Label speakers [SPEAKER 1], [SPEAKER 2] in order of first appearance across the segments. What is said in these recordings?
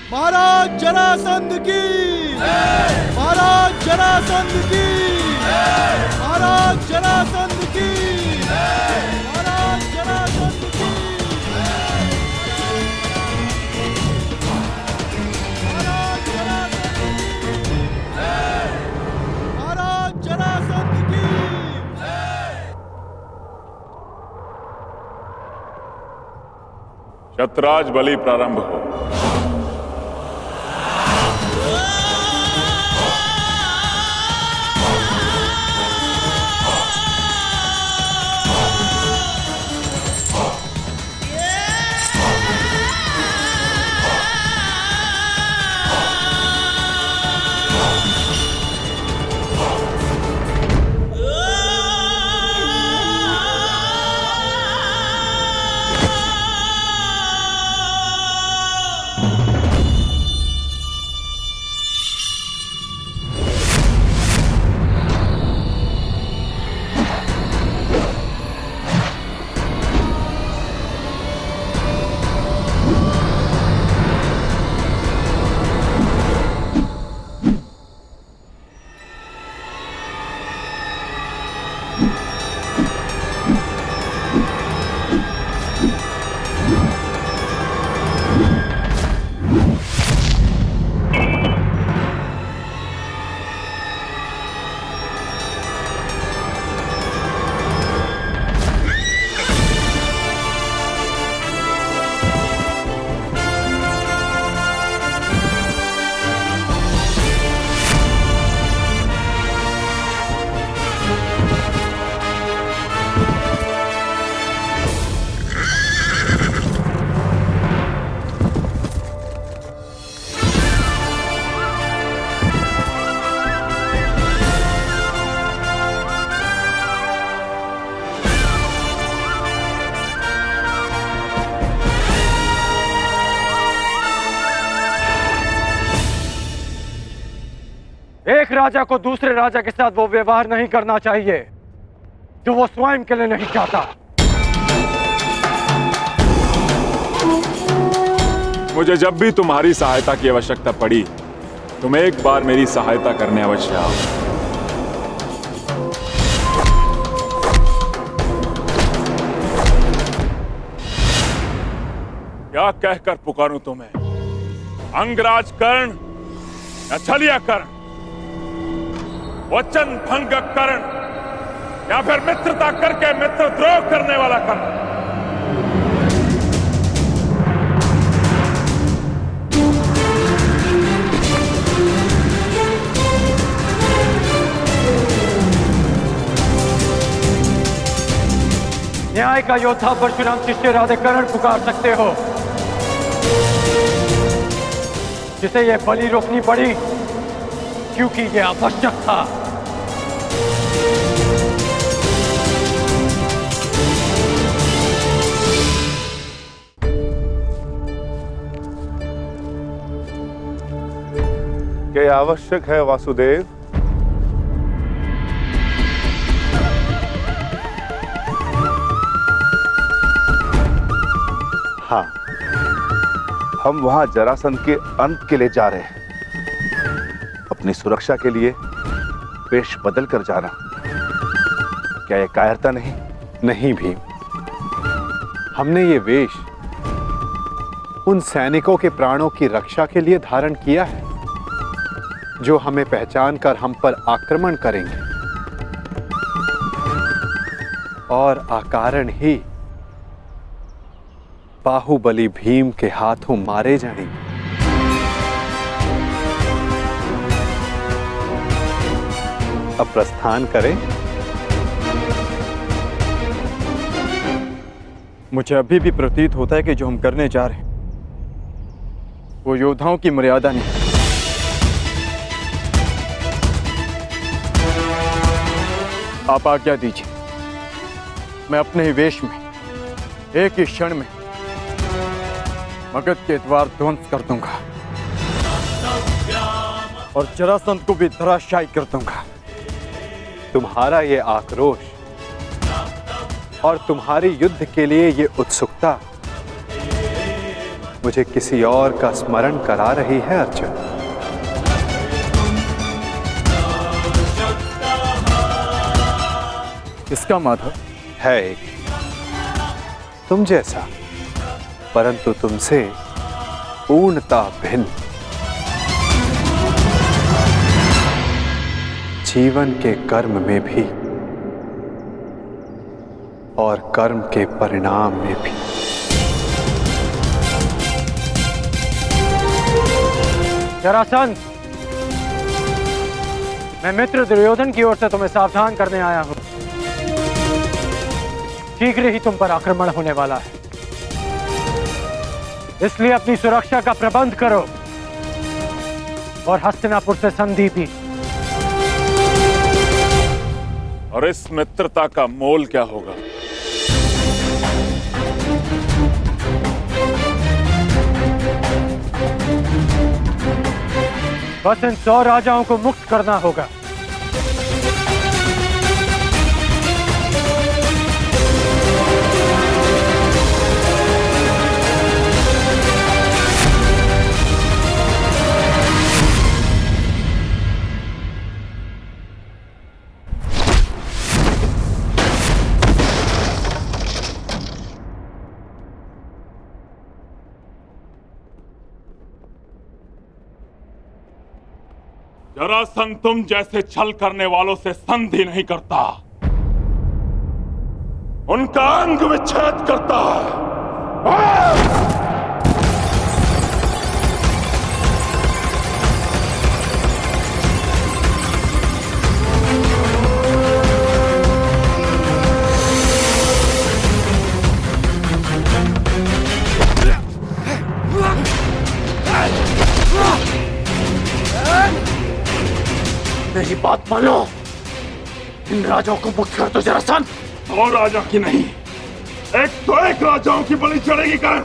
[SPEAKER 1] महाराज जरासंध की, महाराज जरासंध की, महाराज जरासंध की, महाराज जरासंध की, महाराज जरासंध की, महाराज जरासंध की।
[SPEAKER 2] शतराज बलि प्रारंभ हो।
[SPEAKER 3] एक राजा को दूसरे राजा के साथ वो व्यवहार नहीं करना चाहिए जो वो स्वयं के लिए नहीं चाहता।
[SPEAKER 2] मुझे जब भी तुम्हारी सहायता की आवश्यकता पड़ी तुम एक बार मेरी सहायता करने अवश्य आओ। क्या कहकर पुकारूं तुम्हें? अंगराज कर्ण या छलिया कर्ण? वचन भंग कर्ण या फिर मित्रता करके मित्रद्रोह करने वाला कर्ण?
[SPEAKER 3] न्याय का योद्धा परशुराम शिष्य राधे कर्ण पुकार सकते हो, जिसे ये बलि रोकनी पड़ी क्योंकि ये आवश्यक था।
[SPEAKER 4] क्या आवश्यक है वासुदेव? हाँ, हम वहां जरासंध के अंत के लिए जा रहे हैं। अपनी सुरक्षा के लिए वेश बदल कर जाना क्या यह कायरता नहीं?
[SPEAKER 5] नहीं भीम, हमने ये वेश उन सैनिकों के प्राणों की रक्षा के लिए धारण किया है जो हमें पहचान कर हम पर आक्रमण करेंगे और अकारण ही बाहुबली भीम के हाथों मारे जाएंगे। अब प्रस्थान करें।
[SPEAKER 3] मुझे अभी भी प्रतीत होता है कि जो हम करने जा रहे हैं वो योद्धाओं की मर्यादा नहीं। आप आज्ञा दीजिए, मैं अपने ही वेश में एक ही क्षण में मगध के द्वार ध्वंस कर दूंगा और जरासंध को भी धराशायी कर दूंगा।
[SPEAKER 5] तुम्हारा ये आक्रोश और तुम्हारी युद्ध के लिए ये उत्सुकता मुझे किसी और का स्मरण करा रही है अर्जुन।
[SPEAKER 3] इसका माधव
[SPEAKER 5] है एक तुम जैसा, परंतु तुमसे पूर्णता भिन्न। जीवन के कर्म में भी और कर्म के परिणाम में भी।
[SPEAKER 3] जरासंध, मैं मित्र दुर्योधन की ओर से तुम्हें सावधान करने आया हूं। शीघ्र ही तुम पर आक्रमण होने वाला है, इसलिए अपनी सुरक्षा का प्रबंध करो और हस्तिनापुर से संधि भी।
[SPEAKER 2] और इस मित्रता का मोल क्या होगा?
[SPEAKER 3] बस इन 100 राजाओं को मुक्त करना होगा।
[SPEAKER 2] जरासंध तुम जैसे छल करने वालों से संधि नहीं करता, उनका अंग विच्छेद करता है।
[SPEAKER 3] मेरी बात मानो, इन राजाओं को मुक्त कर दो जरासंध।
[SPEAKER 2] और राजा की नहीं, एक तो एक राजाओं की बलि चढ़ेगी करण।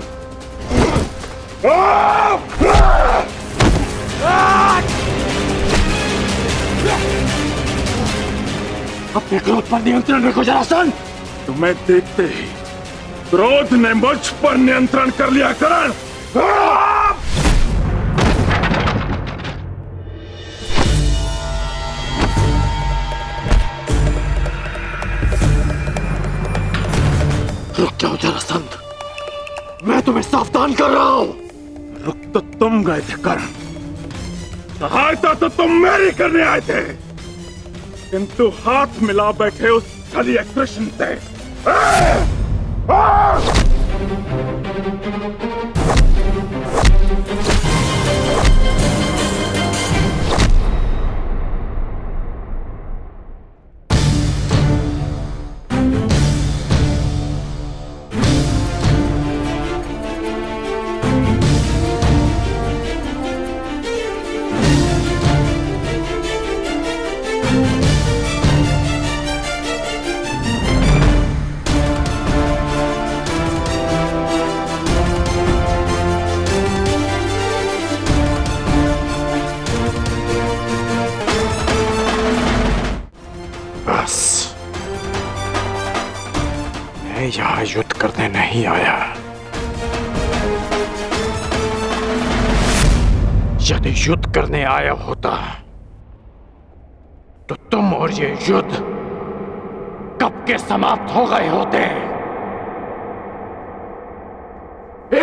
[SPEAKER 3] अपने क्रोध पर नियंत्रण रखो जरासंध।
[SPEAKER 2] तुम्हें देखते ही क्रोध ने मुझ पर नियंत्रण कर लिया करण।
[SPEAKER 3] रुक जाओ जरासंध, मैं तुम्हें सावधान कर रहा हूं।
[SPEAKER 2] रुक तो तुम गए थे करण, सहायता तो तुम मेरी करने आए थे, किंतु हाथ मिला बैठे उस छलिए कृष्ण से।
[SPEAKER 3] मैं यहां युद्ध करने नहीं आया। यदि युद्ध करने आया होता तो तुम और ये युद्ध कब के समाप्त हो गए होते।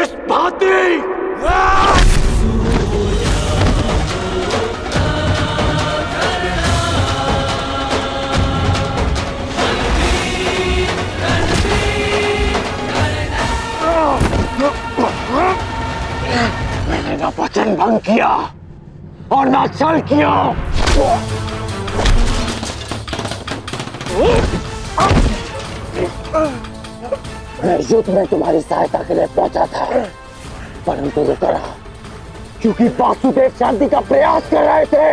[SPEAKER 3] इस भांति मैंने ना वचन भंग किया और ना छल किया। मैं युद्ध में तुम्हारी सहायता के लिए पहुंचा था, परंतु रुका रहा क्योंकि वासुदेव शांति का प्रयास कर रहे थे।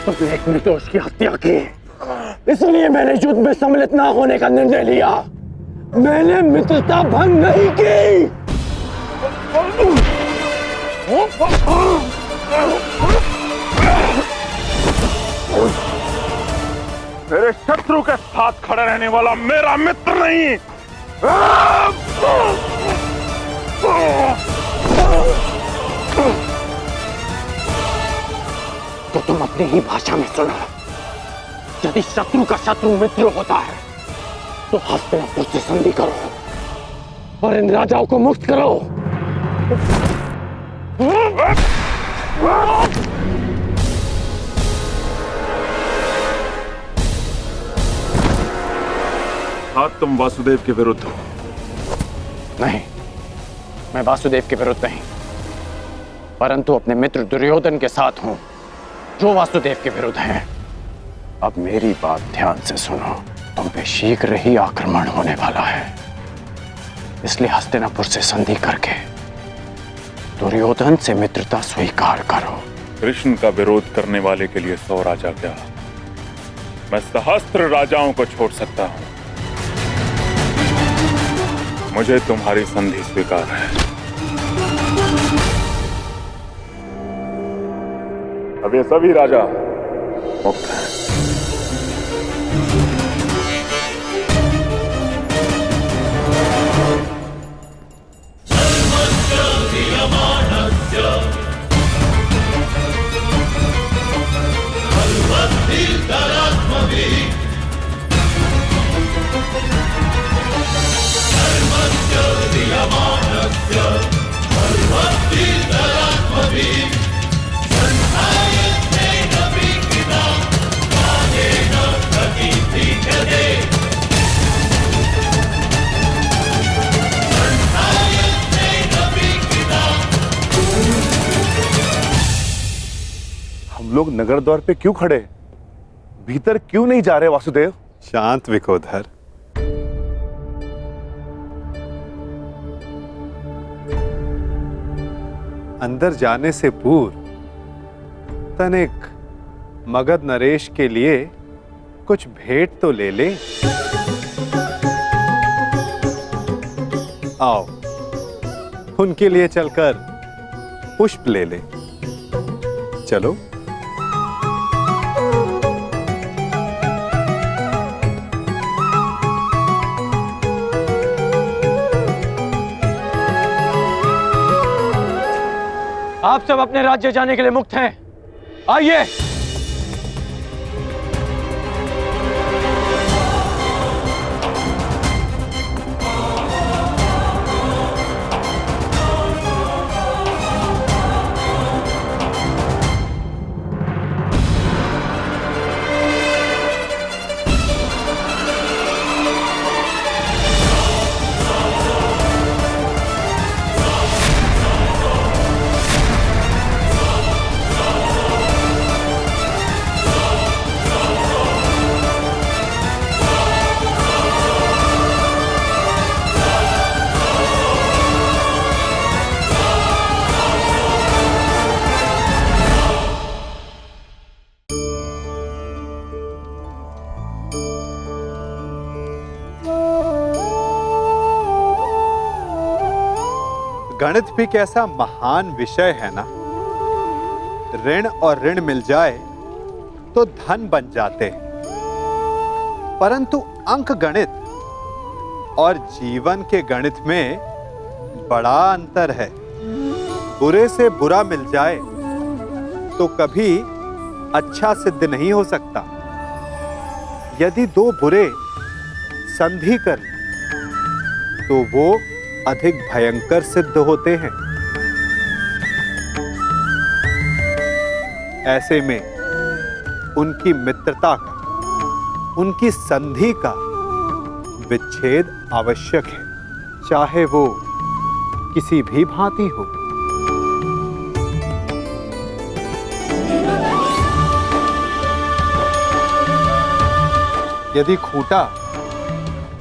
[SPEAKER 3] तुमने एक निर्दोष की हत्या की, इसलिए मैंने युद्ध में सम्मिलित ना होने का निर्णय लिया। मैंने मित्रता भंग नहीं की।
[SPEAKER 2] मेरे शत्रु के साथ खड़े रहने वाला मेरा मित्र नहीं।
[SPEAKER 3] तो तुम अपनी ही भाषा में सुनो। यदि शत्रु का शत्रु मित्र होता है तो हस्तिनापुर से संधि करो और इन राजाओं को मुक्त करो।
[SPEAKER 2] हाँ, तुम वासुदेव के विरुद्ध हो।
[SPEAKER 3] नहीं, मैं वासुदेव के विरुद्ध नहीं, परंतु अपने मित्र दुर्योधन के साथ हूं, जो वासुदेव के विरुद्ध हैं। अब मेरी बात ध्यान से सुनो। तुम पे शीघ्र ही आक्रमण होने वाला है, इसलिए हस्तिनापुर से संधि करके दुर्योधन से मित्रता स्वीकार करो।
[SPEAKER 2] कृष्ण का विरोध करने वाले के लिए 100 राजा क्या, मैं सहस्त्र राजाओं को छोड़ सकता हूं। मुझे तुम्हारी संधि स्वीकार है। अब ये सभी राजा मुक्त हैं।
[SPEAKER 4] हम लोग नगर द्वार पे क्यों खड़े? भीतर क्यों नहीं जा रहे वासुदेव?
[SPEAKER 5] शांत विकोधर। अंदर जाने से पूर्व तनिक मगध नरेश के लिए कुछ भेंट तो ले ले। आओ, उनके लिए चलकर पुष्प ले ले। चलो।
[SPEAKER 3] आप सब अपने राज्य जाने के लिए मुक्त हैं। आइए।
[SPEAKER 5] गणित भी कैसा महान विषय है ना। ऋण और ऋण मिल जाए तो धन बन जाते हैं, परंतु अंक गणित और जीवन के गणित में बड़ा अंतर है। बुरे से बुरा मिल जाए तो कभी अच्छा सिद्ध नहीं हो सकता। यदि दो बुरे संधि कर तो वो अधिक भयंकर सिद्ध होते हैं। ऐसे में उनकी मित्रता का, उनकी संधि का विच्छेद आवश्यक है, चाहे वो किसी भी भांति हो। यदि खूंटा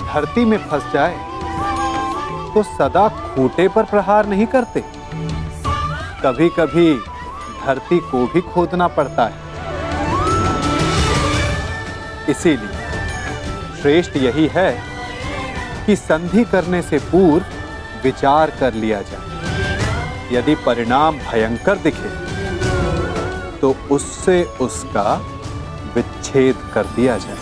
[SPEAKER 5] धरती में फंस जाए तो सदा खूंटे पर प्रहार नहीं करते, कभी कभी धरती को भी खोदना पड़ता है। इसीलिए श्रेष्ठ यही है कि संधि करने से पूर्व विचार कर लिया जाए। यदि परिणाम भयंकर दिखे तो उससे उसका विच्छेद कर दिया जाए।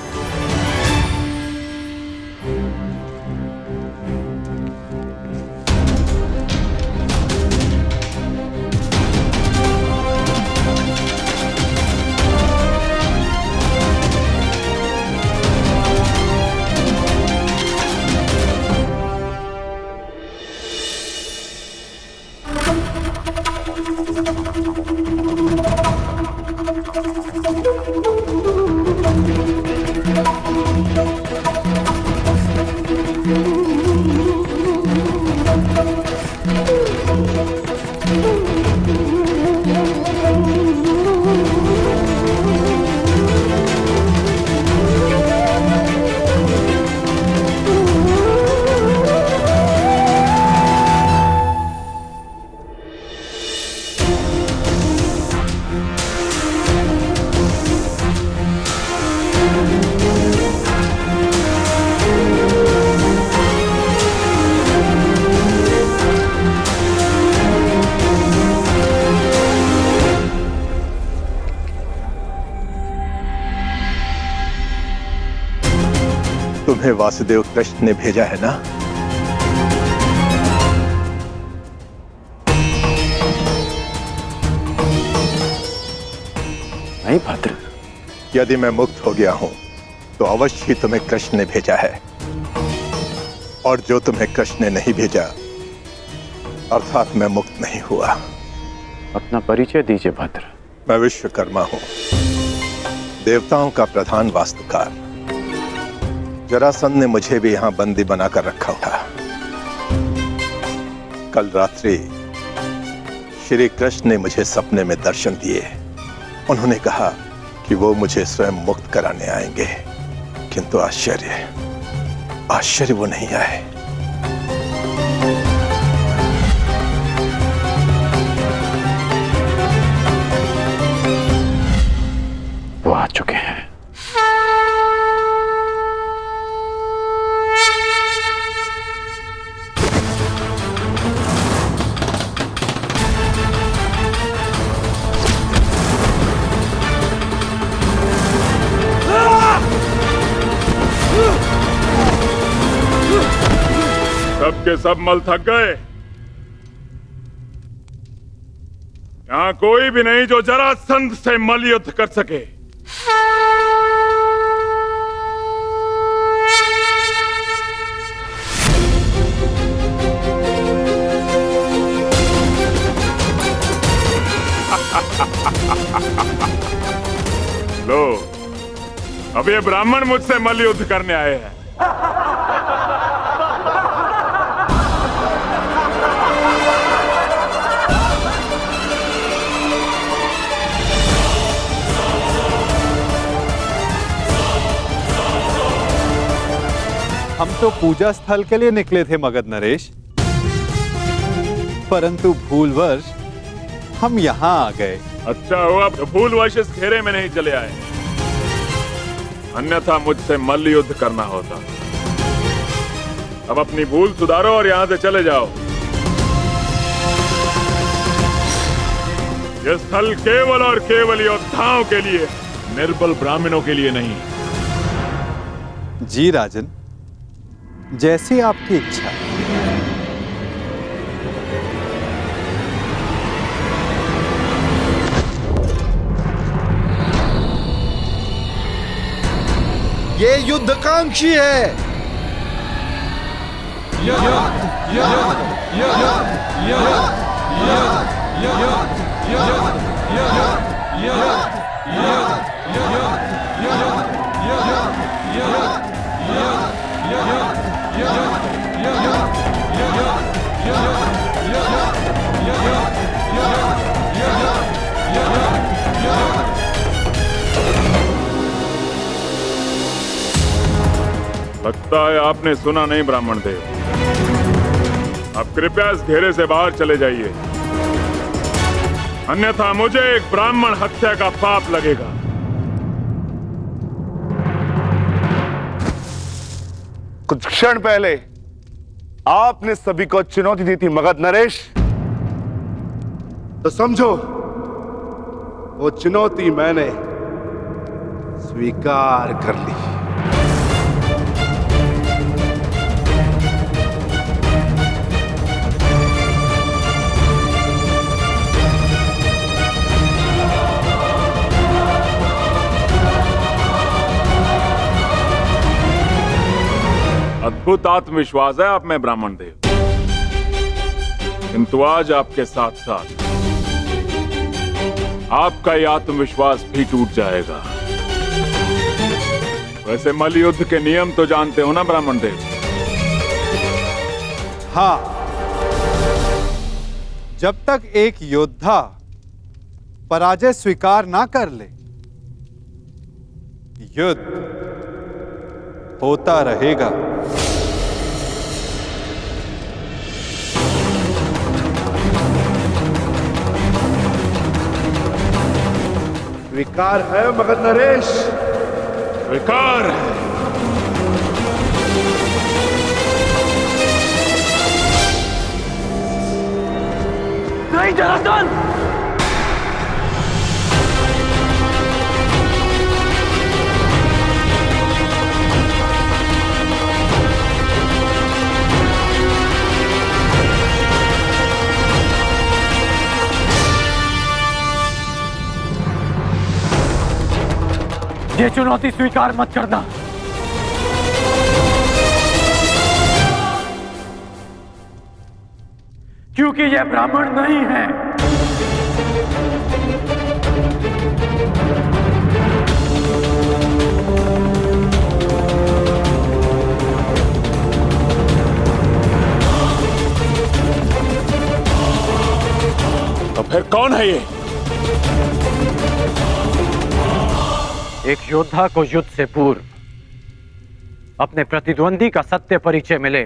[SPEAKER 6] तुम्हें वासुदेव कृष्ण ने भेजा है ना?
[SPEAKER 3] नहीं भद्र,
[SPEAKER 6] यदि मैं मुक्त हो गया हूं तो अवश्य ही तुम्हें कृष्ण ने भेजा है, और जो तुम्हें कृष्ण ने नहीं भेजा अर्थात मैं मुक्त नहीं हुआ।
[SPEAKER 3] अपना परिचय दीजिए भद्र।
[SPEAKER 6] मैं विश्वकर्मा हूं, देवताओं का प्रधान वास्तुकार। जरासंध ने मुझे भी यहां बंदी बनाकर रखा था। कल रात्रि श्री कृष्ण ने मुझे सपने में दर्शन दिए। उन्होंने कहा कि वो मुझे स्वयं मुक्त कराने आएंगे, किंतु आश्चर्य वो नहीं आए।
[SPEAKER 3] वो आ चुके हैं।
[SPEAKER 2] सबके सब मल थक गए। यहां कोई भी नहीं जो जरासंध से मल युद्ध कर सके। लो, अब ये ब्राह्मण मुझसे मल युद्ध करने आए हैं।
[SPEAKER 5] हम तो पूजा स्थल के लिए निकले थे मगध नरेश, परंतु भूलवश हम यहाँ आ गए।
[SPEAKER 2] अच्छा हुआ भूलवश इस घेरे में नहीं चले आए, अन्यथा मुझसे मल्ल युद्ध करना होता। अब अपनी भूल सुधारो और यहां से चले जाओ। यह स्थल केवल और केवल योद्धाओं के लिए, निर्बल ब्राह्मणों के लिए नहीं।
[SPEAKER 5] जी राजन, जैसी आपकी इच्छा।
[SPEAKER 1] ये युद्धकांक्षी है।
[SPEAKER 2] लगता है आपने सुना नहीं ब्राह्मण देव। अब कृपया इस घेरे से बाहर चले जाइए, अन्यथा मुझे एक ब्राह्मण हत्या का पाप लगेगा।
[SPEAKER 4] कुछ क्षण पहले आपने सभी को चुनौती दी थी मगध नरेश,
[SPEAKER 7] तो समझो वो चुनौती मैंने स्वीकार कर ली।
[SPEAKER 2] अद्भुत आत्मविश्वास है आप में ब्राह्मण देव, किंतु आज आपके साथ साथ आपका यह आत्मविश्वास भी टूट जाएगा। वैसे मल्ल युद्ध के नियम तो जानते हो ना ब्राह्मण देव?
[SPEAKER 5] हाँ, जब तक एक योद्धा पराजय स्वीकार ना कर ले, युद्ध होता रहेगा।
[SPEAKER 7] स्वीकार है मगध नरेश?
[SPEAKER 2] स्वीकार है।
[SPEAKER 1] नहीं जरासंध,
[SPEAKER 3] ये चुनौती स्वीकार मत करना। क्योंकि यह ब्राह्मण नहीं है।
[SPEAKER 2] तो फिर कौन है ये?
[SPEAKER 3] एक योद्धा को युद्ध से पूर्व अपने प्रतिद्वंदी का सत्य परिचय मिले,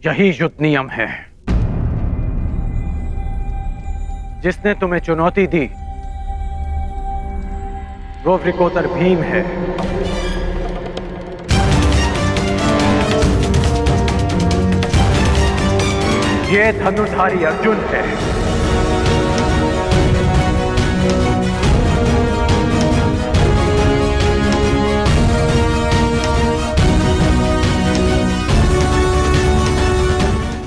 [SPEAKER 3] यही युद्ध नियम है। जिसने तुम्हें चुनौती दी वो वृकोदर भीम है। ये धनुर्धारी अर्जुन है।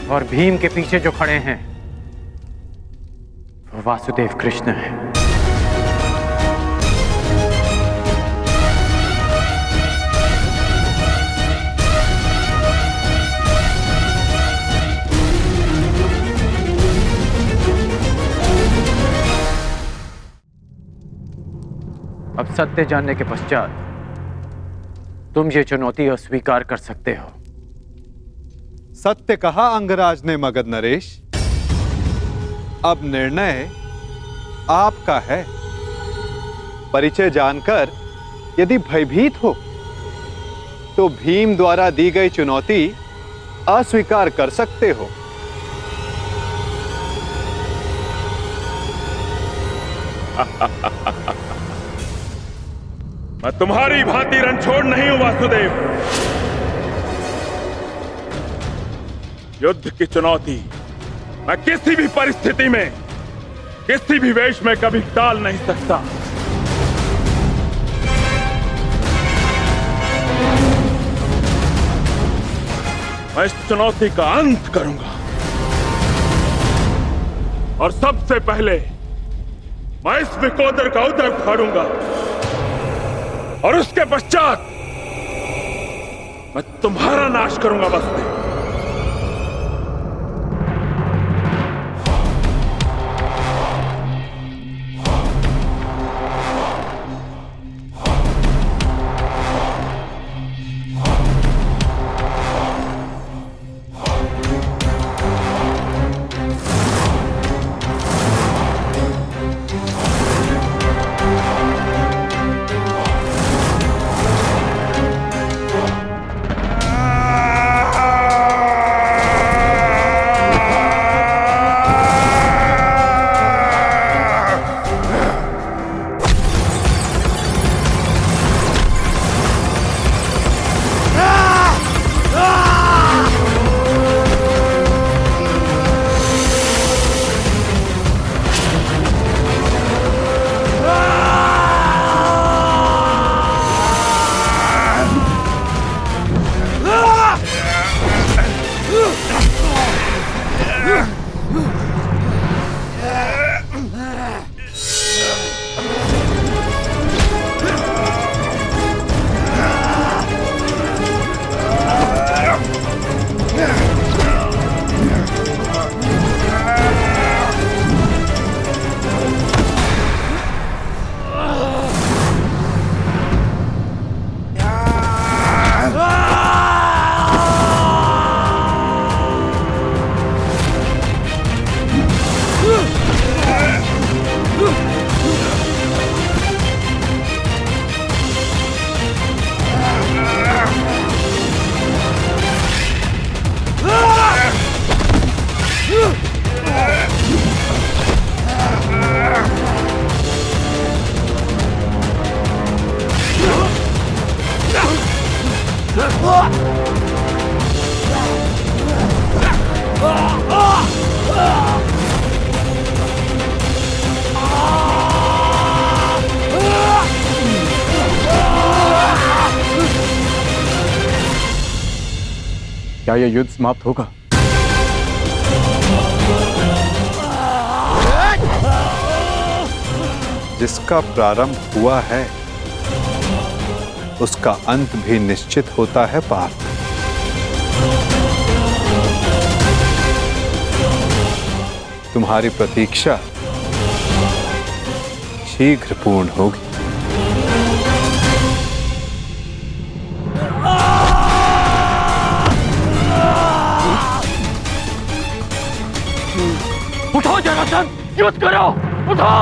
[SPEAKER 3] और भीम के पीछे जो खड़े हैं वो वासुदेव कृष्ण है। अब सत्य जानने के पश्चात तुम ये चुनौती अस्वीकार कर सकते हो।
[SPEAKER 5] सत्य कहा अंगराज ने मगध नरेश। अब निर्णय आपका है। परिचय जानकर यदि भयभीत हो तो भीम द्वारा दी गई चुनौती अस्वीकार कर सकते हो।
[SPEAKER 2] मैं तुम्हारी भांति रणछोड़ नहीं हूं वासुदेव। युद्ध की चुनौती मैं किसी भी परिस्थिति में, किसी भी वेश में कभी टाल नहीं सकता। मैं इस चुनौती का अंत करूंगा और सबसे पहले मैं इस विकोदर का उदर फाड़ूंगा और उसके पश्चात मैं तुम्हारा नाश करूंगा। वासुदेव,
[SPEAKER 5] क्या यह युद्ध समाप्त होगा? जिसका प्रारंभ हुआ है उसका अंत भी निश्चित होता है पार्थ। तुम्हारी प्रतीक्षा शीघ्र पूर्ण होगी।
[SPEAKER 1] उठो जरासंध, युद्ध करो, उठो।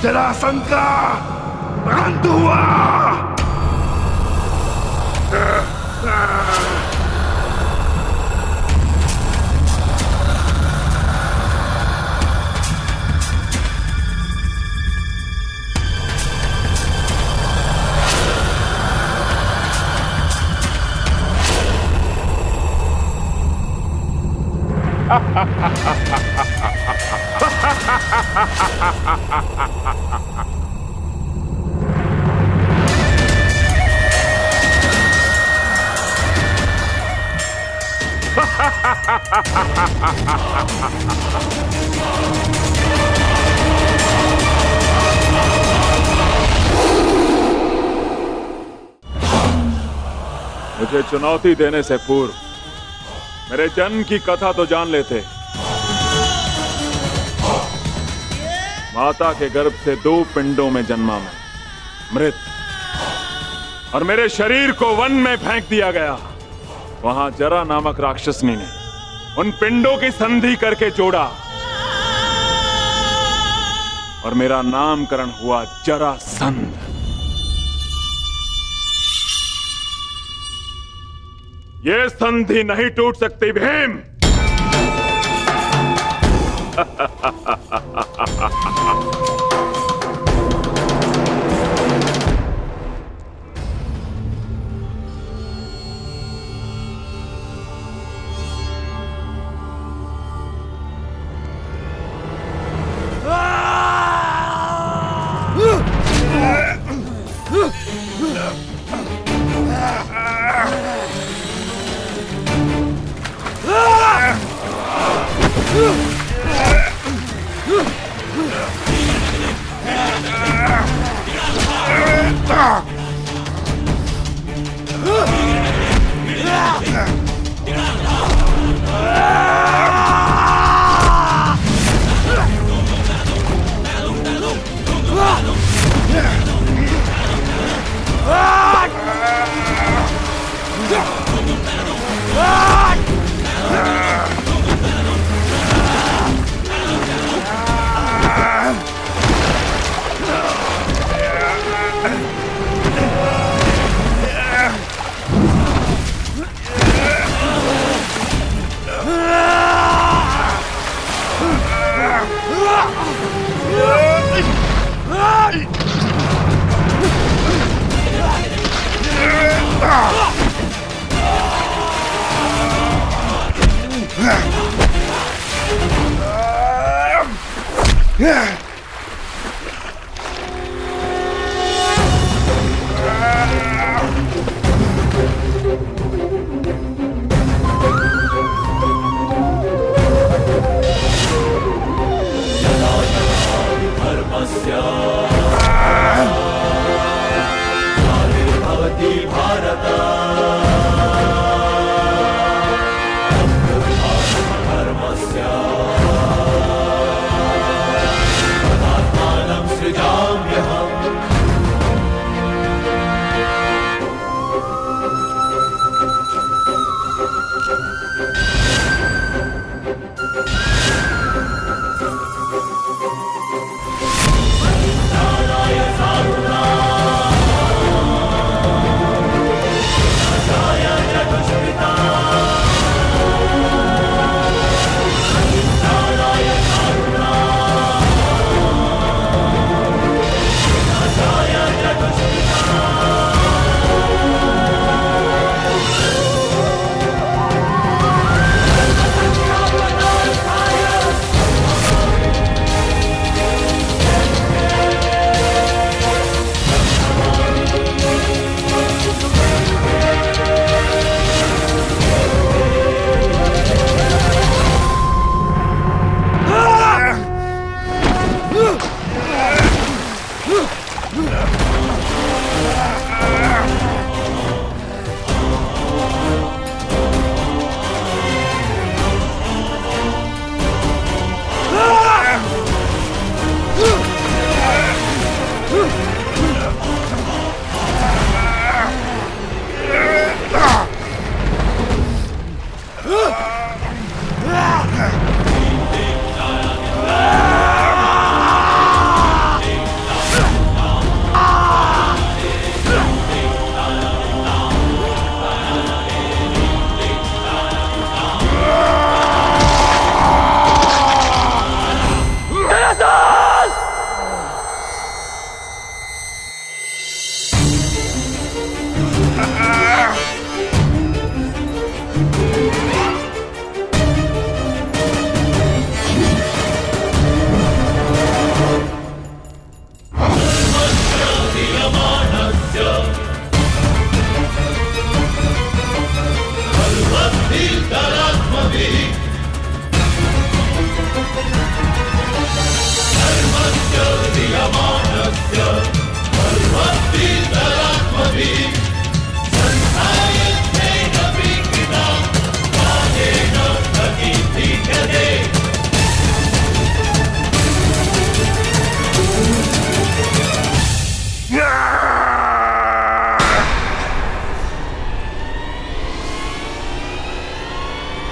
[SPEAKER 7] जरासंध का अंत हुआ।
[SPEAKER 2] मुझे चुनौती देने से पूर्व मेरे जन्म की कथा तो जान लेते। माता के गर्भ से 2 पिंडों में जन्मा मैं, मृत, और मेरे शरीर को वन में फेंक दिया गया। वहां जरा नामक राक्षसनी ने उन पिंडों की संधि करके जोड़ा और मेरा नामकरण हुआ जरासंध। ये संधि नहीं टूट सकती भीम।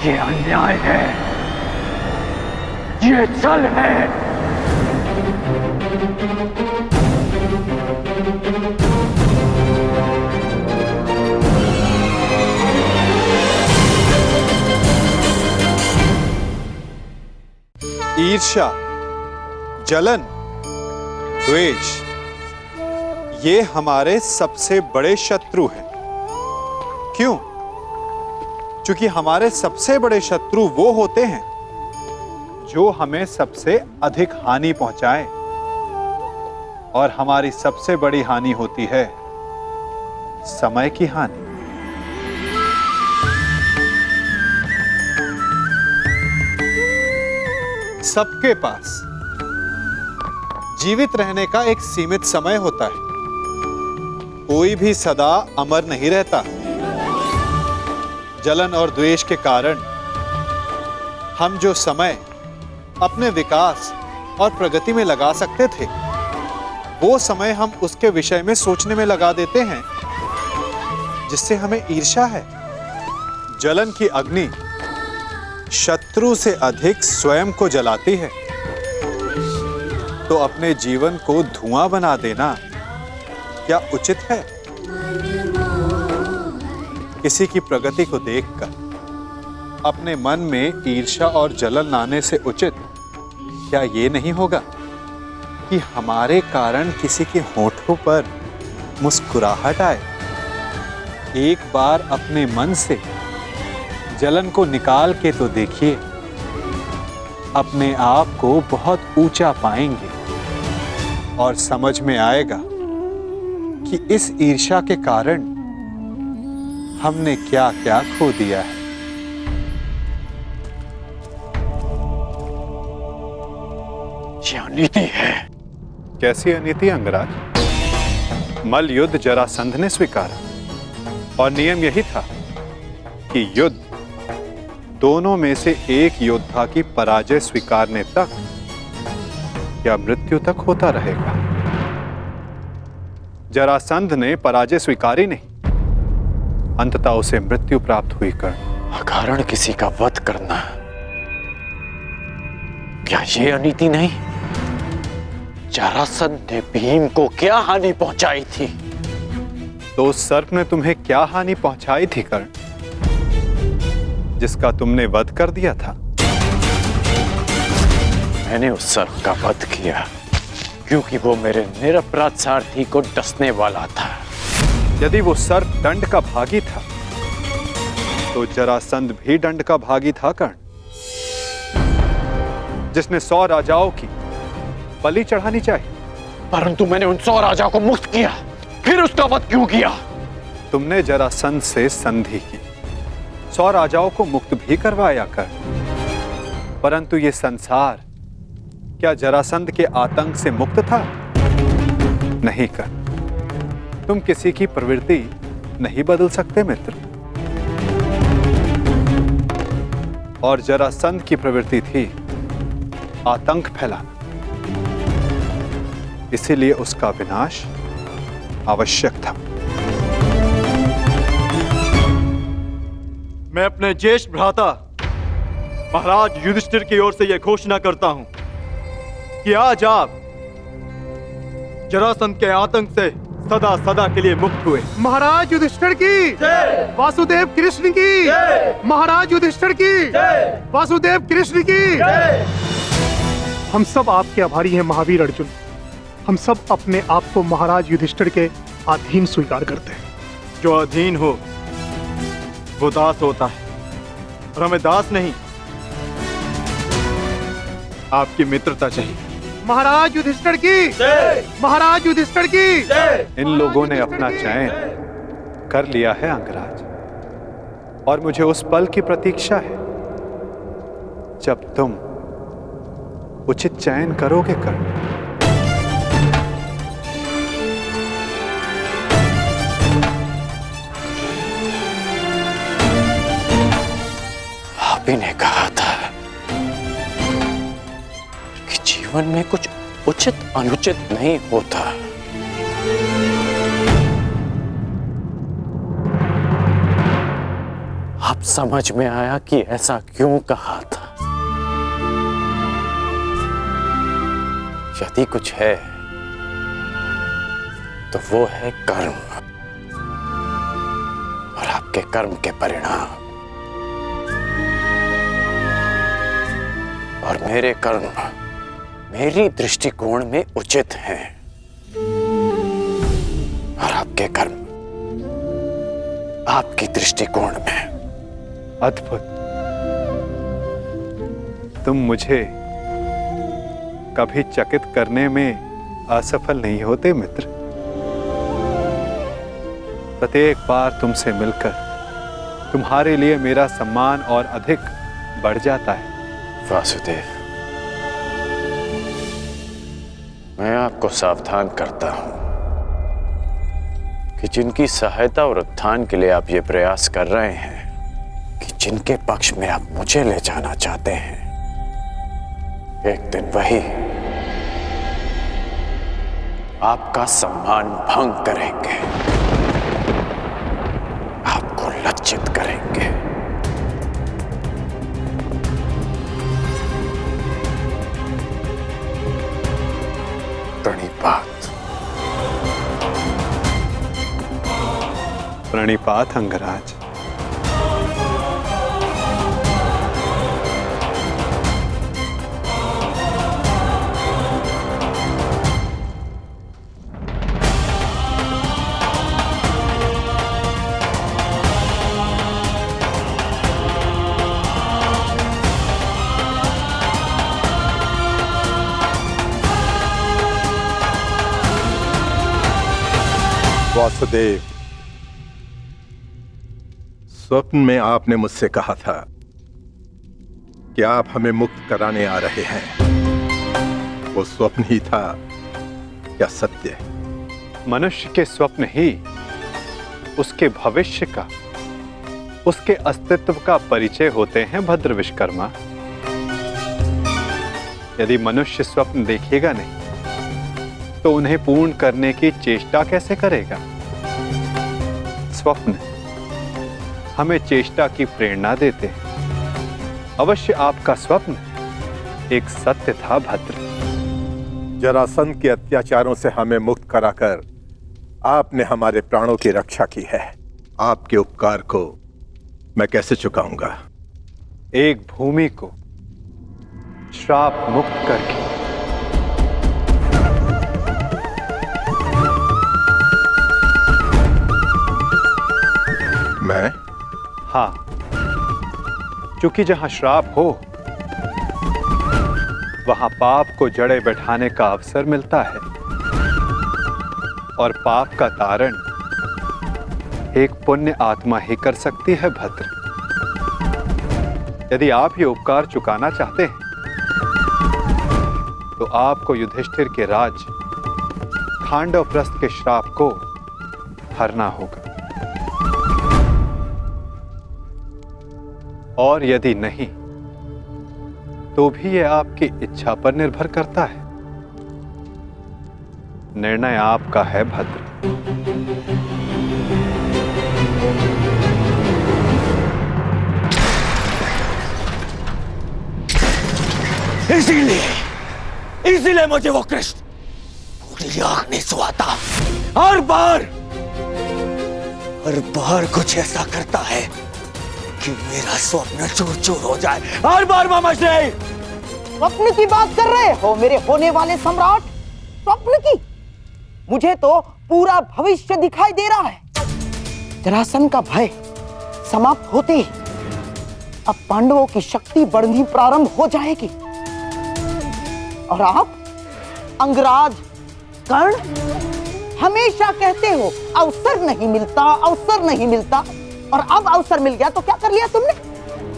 [SPEAKER 1] ये अन्याय है, ये छल है।
[SPEAKER 5] ईर्ष्या, जलन, द्वेष, ये हमारे सबसे बड़े शत्रु हैं। क्यों? क्योंकि हमारे सबसे बड़े शत्रु वो होते हैं जो हमें सबसे अधिक हानि पहुंचाए, और हमारी सबसे बड़ी हानि होती है समय की हानि। सबके पास जीवित रहने का एक सीमित समय होता है। कोई भी सदा अमर नहीं रहता। जलन और द्वेष के कारण हम जो समय अपने विकास और प्रगति में लगा सकते थे, वो समय हम उसके विषय में सोचने में लगा देते हैं जिससे हमें ईर्ष्या है। जलन की अग्नि शत्रु से अधिक स्वयं को जलाती है, तो अपने जीवन को धुआं बना देना क्या उचित है? किसी की प्रगति को देखकर अपने मन में ईर्ष्या और जलन लाने से उचित क्या ये नहीं होगा कि हमारे कारण किसी के होठों पर मुस्कुराहट आए? एक बार अपने मन से जलन को निकाल के तो देखिए, अपने आप को बहुत ऊंचा पाएंगे और समझ में आएगा कि इस ईर्ष्या के कारण हमने क्या क्या खो दिया है।
[SPEAKER 1] ये अनीति है।
[SPEAKER 5] कैसी अनीति अंगराज? मल्ल युद्ध जरासंध ने स्वीकारा और नियम यही था कि युद्ध दोनों में से एक योद्धा की पराजय स्वीकारने तक या मृत्यु तक होता रहेगा। जरासंध ने पराजय स्वीकारी नहीं, अंततः उसे मृत्यु प्राप्त हुई।
[SPEAKER 3] अकारण किसी का वध करना क्या ये अनीति नहीं? जरासंध ने भीम को क्या हानि पहुंचाई थी?
[SPEAKER 5] तो उस सर्प ने तुम्हें क्या हानि पहुंचाई थी कर्ण, जिसका तुमने वध कर दिया था?
[SPEAKER 3] मैंने उस सर्प का वध किया क्योंकि वो मेरे निरपराध सारथी को डसने वाला था।
[SPEAKER 5] यदि वो सर्प दंड का भागी था तो जरासंध भी दंड का भागी था कर्ण, जिसने 100 राजाओं की बलि चढ़ानी चाहिए।
[SPEAKER 3] परंतु मैंने उन 100 राजाओं को मुक्त किया, फिर उसका वध क्यों किया?
[SPEAKER 5] तुमने जरासंध से संधि की, 100 राजाओं को मुक्त भी करवाया कर, परंतु ये संसार क्या जरासंध के आतंक से मुक्त था? नहीं कर। तुम किसी की प्रवृत्ति नहीं बदल सकते मित्र, और जरासंध की प्रवृत्ति थी आतंक फैलाना, इसीलिए उसका विनाश आवश्यक था।
[SPEAKER 8] मैं अपने ज्येष्ठ भ्राता महाराज युधिष्ठिर की ओर से यह घोषणा करता हूं कि आज आप जरासंध के आतंक से सदा सदा के लिए मुक्त हुए।
[SPEAKER 9] महाराज युधिष्ठिर की जय, वासुदेव कृष्ण की जय, महाराज युधिष्ठिर की जय, वासुदेव कृष्ण की जय। हम सब आपके आभारी हैं महावीर अर्जुन। हम सब अपने आप को महाराज युधिष्ठिर के अधीन स्वीकार करते हैं।
[SPEAKER 8] जो अधीन हो वो दास होता है, और हमें दास नहीं, आपकी मित्रता चाहिए।
[SPEAKER 9] महाराज युधिष्ठिर की जय। महाराज युधिष्ठिर की जय।
[SPEAKER 5] इन लोगों ने अपना चयन कर लिया है अंगराज, और मुझे उस पल की प्रतीक्षा है जब तुम उचित चयन करोगे कर्ण।
[SPEAKER 3] आप ही ने कहा था कि जीवन में कुछ उचित अनुचित नहीं होता। अब समझ में आया कि ऐसा क्यों कहा था। यदि कुछ है तो वो है कर्म, और आपके कर्म के परिणाम, और मेरे कर्म मेरी दृष्टिकोण में उचित हैं, और आपके कर्म आपकी दृष्टिकोण में
[SPEAKER 5] अद्भुत। तुम मुझे कभी चकित करने में असफल नहीं होते मित्र। प्रत्येक बार तुमसे मिलकर तुम्हारे लिए मेरा सम्मान और अधिक बढ़ जाता है।
[SPEAKER 3] वासुदेव, मैं आपको सावधान करता हूं कि जिनकी सहायता और उत्थान के लिए आप ये प्रयास कर रहे हैं, कि जिनके पक्ष में आप मुझे ले जाना चाहते हैं, एक दिन वही आपका सम्मान भंग करेंगे, आपको लज्जित करेंगे। प्रणिपात।
[SPEAKER 5] प्रणिपात अंगराज।
[SPEAKER 6] वासुदेव, स्वप्न में आपने मुझसे कहा था कि आप हमें मुक्त कराने आ रहे हैं। वो स्वप्न ही था या सत्य?
[SPEAKER 5] मनुष्य के स्वप्न ही उसके भविष्य का, उसके अस्तित्व का परिचय होते हैं भद्र विश्वकर्मा। यदि मनुष्य स्वप्न देखेगा नहीं तो उन्हें पूर्ण करने की चेष्टा कैसे करेगा? स्वप्न हमें चेष्टा की प्रेरणा देते हैं। अवश्य आपका स्वप्न एक सत्य था भद्र।
[SPEAKER 6] जरासंध के अत्याचारों से हमें मुक्त कराकर आपने हमारे प्राणों की रक्षा की है। आपके उपकार को मैं कैसे चुकाऊंगा?
[SPEAKER 5] एक भूमि को श्राप मुक्त करके।
[SPEAKER 6] मैं?
[SPEAKER 5] हाँ, क्योंकि जहां श्राप हो वहां पाप को जड़े बैठाने का अवसर मिलता है, और पाप का तारण एक पुण्य आत्मा ही कर सकती है भद्र। यदि आप ये उपकार चुकाना चाहते हैं तो आपको युधिष्ठिर के राज खांडवप्रस्थ के श्राप को हरना होगा, और यदि नहीं तो भी यह आपकी इच्छा पर निर्भर करता है। निर्णय आपका है भद्र।
[SPEAKER 3] इसीलिए मुझे वो कृष्ण पूरी आंख नहीं सुहाता। हर बार कुछ ऐसा करता है कि मेरा स्वप्न चूर चूर हो जाए। हर बार मामाश्री।
[SPEAKER 10] स्वप्न की बात कर रहे हो मेरे होने वाले सम्राट? स्वप्न की? मुझे तो पूरा भविष्य दिखाई दे रहा है। जरासंध का भय समाप्त होते ही अब पांडवों की शक्ति बढ़नी प्रारंभ हो जाएगी और आप अंगराज कर्ण हमेशा कहते हो अवसर नहीं मिलता, अवसर नहीं मिलता, और अब अवसर मिल गया तो क्या कर लिया तुमने?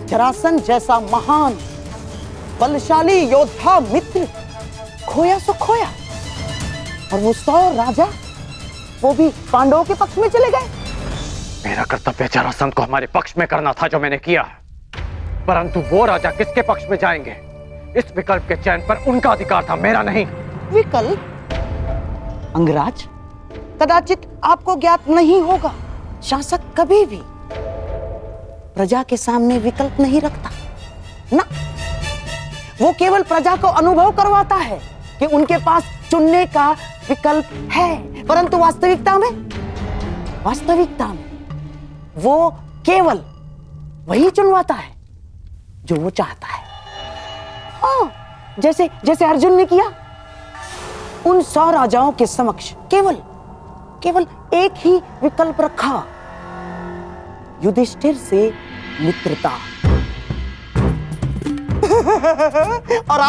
[SPEAKER 10] जरासंध जैसा महान बलशाली योद्धा मित्र खोया सो खोया, और वो 100 राजा वो भी पांडवों के पक्ष में चले गए।
[SPEAKER 3] मेरा कर्तव्य जरासंध को हमारे पक्ष में करना था जो मैंने किया, परंतु वो राजा किसके पक्ष में जाएंगे, इस विकल्प के चयन पर उनका अधिकार था, मेरा नहीं।
[SPEAKER 10] विकल्प? अंगराज, कदाचित आपको ज्ञात नहीं होगा, शासक कभी भी प्रजा के सामने विकल्प नहीं रखता ना। वो केवल प्रजा को अनुभव करवाता है कि उनके पास चुनने का विकल्प है, परंतु वास्तविकता में वो केवल वही चुनवाता है जो वो चाहता है। हाँ, जैसे अर्जुन ने किया, उन 100 राजाओं के समक्ष केवल एक ही विकल्प रखा, युधिष्ठिर से मित्रता। और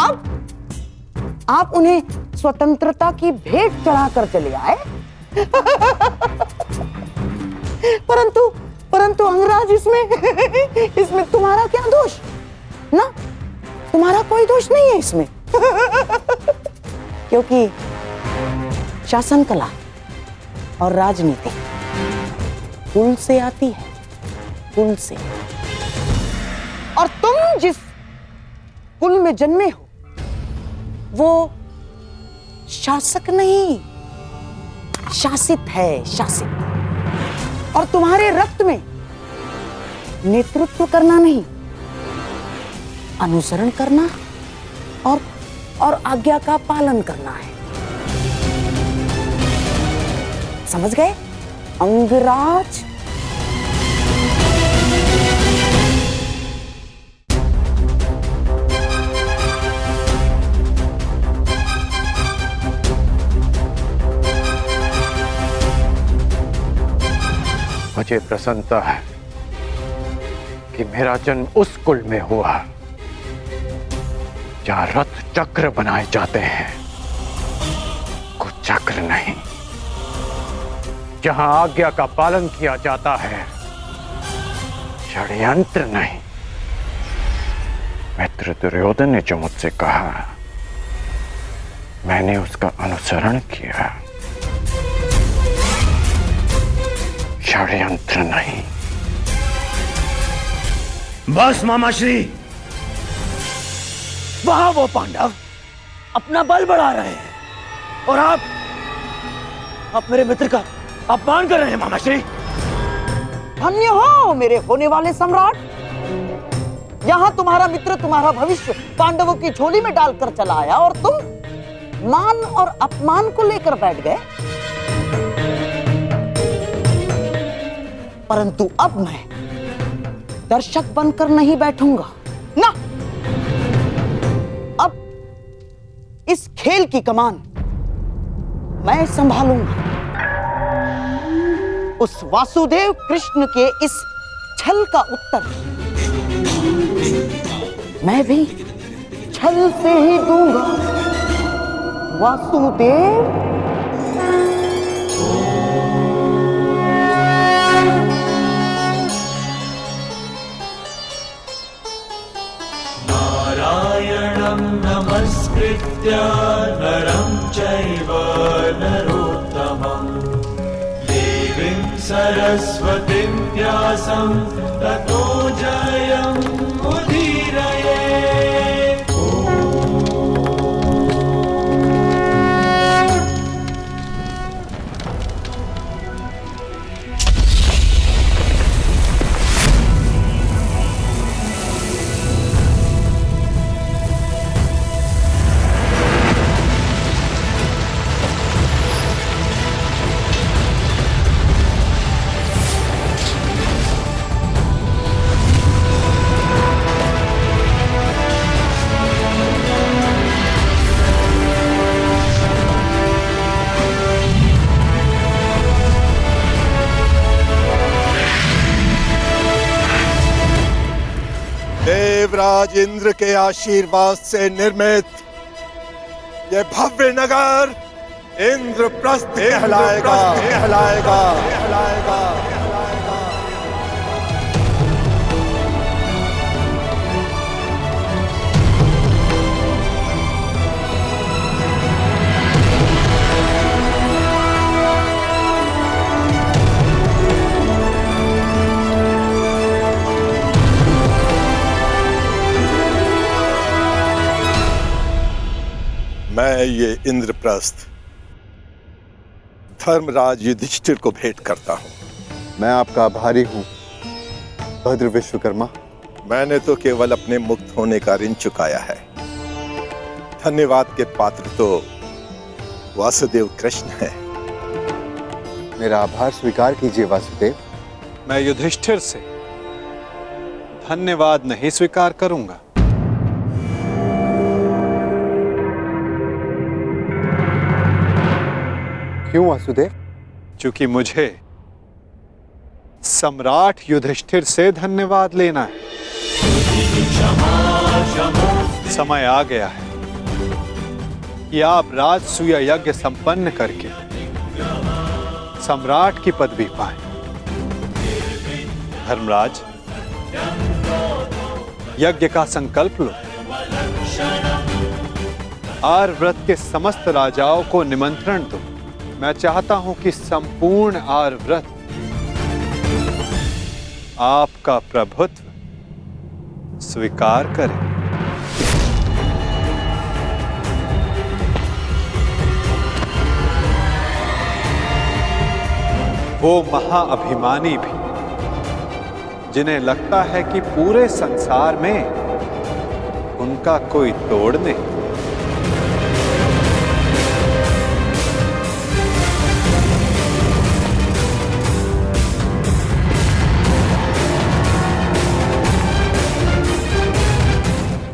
[SPEAKER 10] आप उन्हें स्वतंत्रता की भेंट चढ़ाकर चले आए। परंतु अंगराज, इसमें तुम्हारा क्या दोष? ना, तुम्हारा कोई दोष नहीं है इसमें। क्योंकि शासन कला और राजनीति कुल से आती है, कुल से। और तुम जिस कुल में जन्मे हो वो शासक नहीं, शासित है, शासित। और तुम्हारे रक्त में नेतृत्व करना नहीं, अनुसरण करना और आज्ञा का पालन करना है। समझ गए अंगराज?
[SPEAKER 3] मुझे प्रसन्नता है कि मेरा जन्म उस कुल में हुआ जहां रथ चक्र बनाए जाते हैं, कुचक्र नहीं, जहां आज्ञा का पालन किया जाता है, षड्यंत्र नहीं। मित्र दुर्योधन ने जो मुझसे कहा, मैंने उसका अनुसरण किया, षड्यंत्र नहीं।
[SPEAKER 1] बस मामाश्री, वहां वो पांडव अपना बल बढ़ा रहे हैं और आप मेरे मित्र का अपमान कर रहे हैं मामाश्री।
[SPEAKER 10] धन्य हो मेरे होने वाले सम्राट, यहां तुम्हारा मित्र तुम्हारा भविष्य पांडवों की झोली में डालकर चला आया और तुम मान और अपमान को लेकर बैठ गए। परंतु अब मैं दर्शक बनकर नहीं बैठूंगा ना। अब इस खेल की कमान मैं संभालूंगा। उस वासुदेव कृष्ण के इस छल का उत्तर मैं भी छल से ही दूंगा। वासुदेव,
[SPEAKER 11] नमस्कृत्य नरं चैव नरोत्तमं देवीं सरस्वतीं व्यासं ततो जयं मुदीरये।
[SPEAKER 6] देवराज इंद्र के आशीर्वाद से निर्मित यह भव्य नगर इंद्रप्रस्थ कहलाएगा। मैं ये इंद्रप्रस्थ धर्मराज युधिष्ठिर को भेंट करता हूं।
[SPEAKER 5] मैं आपका आभारी हूं भद्र विश्वकर्मा।
[SPEAKER 6] मैंने तो केवल अपने मुक्त होने का ऋण चुकाया है। धन्यवाद के पात्र तो वासुदेव कृष्ण है।
[SPEAKER 5] मेरा आभार स्वीकार कीजिए वासुदेव।
[SPEAKER 8] मैं युधिष्ठिर से धन्यवाद नहीं स्वीकार करूंगा।
[SPEAKER 5] क्यों वासुदेव?
[SPEAKER 8] क्योंकि मुझे सम्राट युधिष्ठिर से धन्यवाद लेना है। समय आ गया है कि आप राजसूय यज्ञ संपन्न करके सम्राट की पदवी पाएं। धर्मराज, यज्ञ का संकल्प लो। आर्यव्रत के समस्त राजाओं को निमंत्रण दो। मैं चाहता हूं कि संपूर्ण आर्यव्रत आपका प्रभुत्व स्वीकार करे। वो महाअभिमानी भी जिन्हें लगता है कि पूरे संसार में उनका कोई तोड़ नहीं।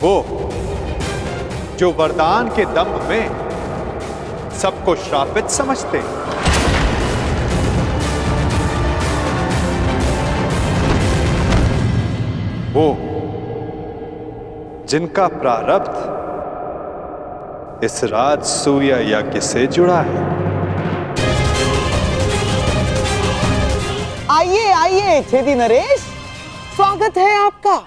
[SPEAKER 8] वो जो वरदान के दंभ में सबको श्रापित समझते हैं। वो जिनका प्रारब्ध इस राजसूय यज्ञ से जुड़ा है।
[SPEAKER 10] आइए आइए छेदी नरेश, स्वागत है आपका।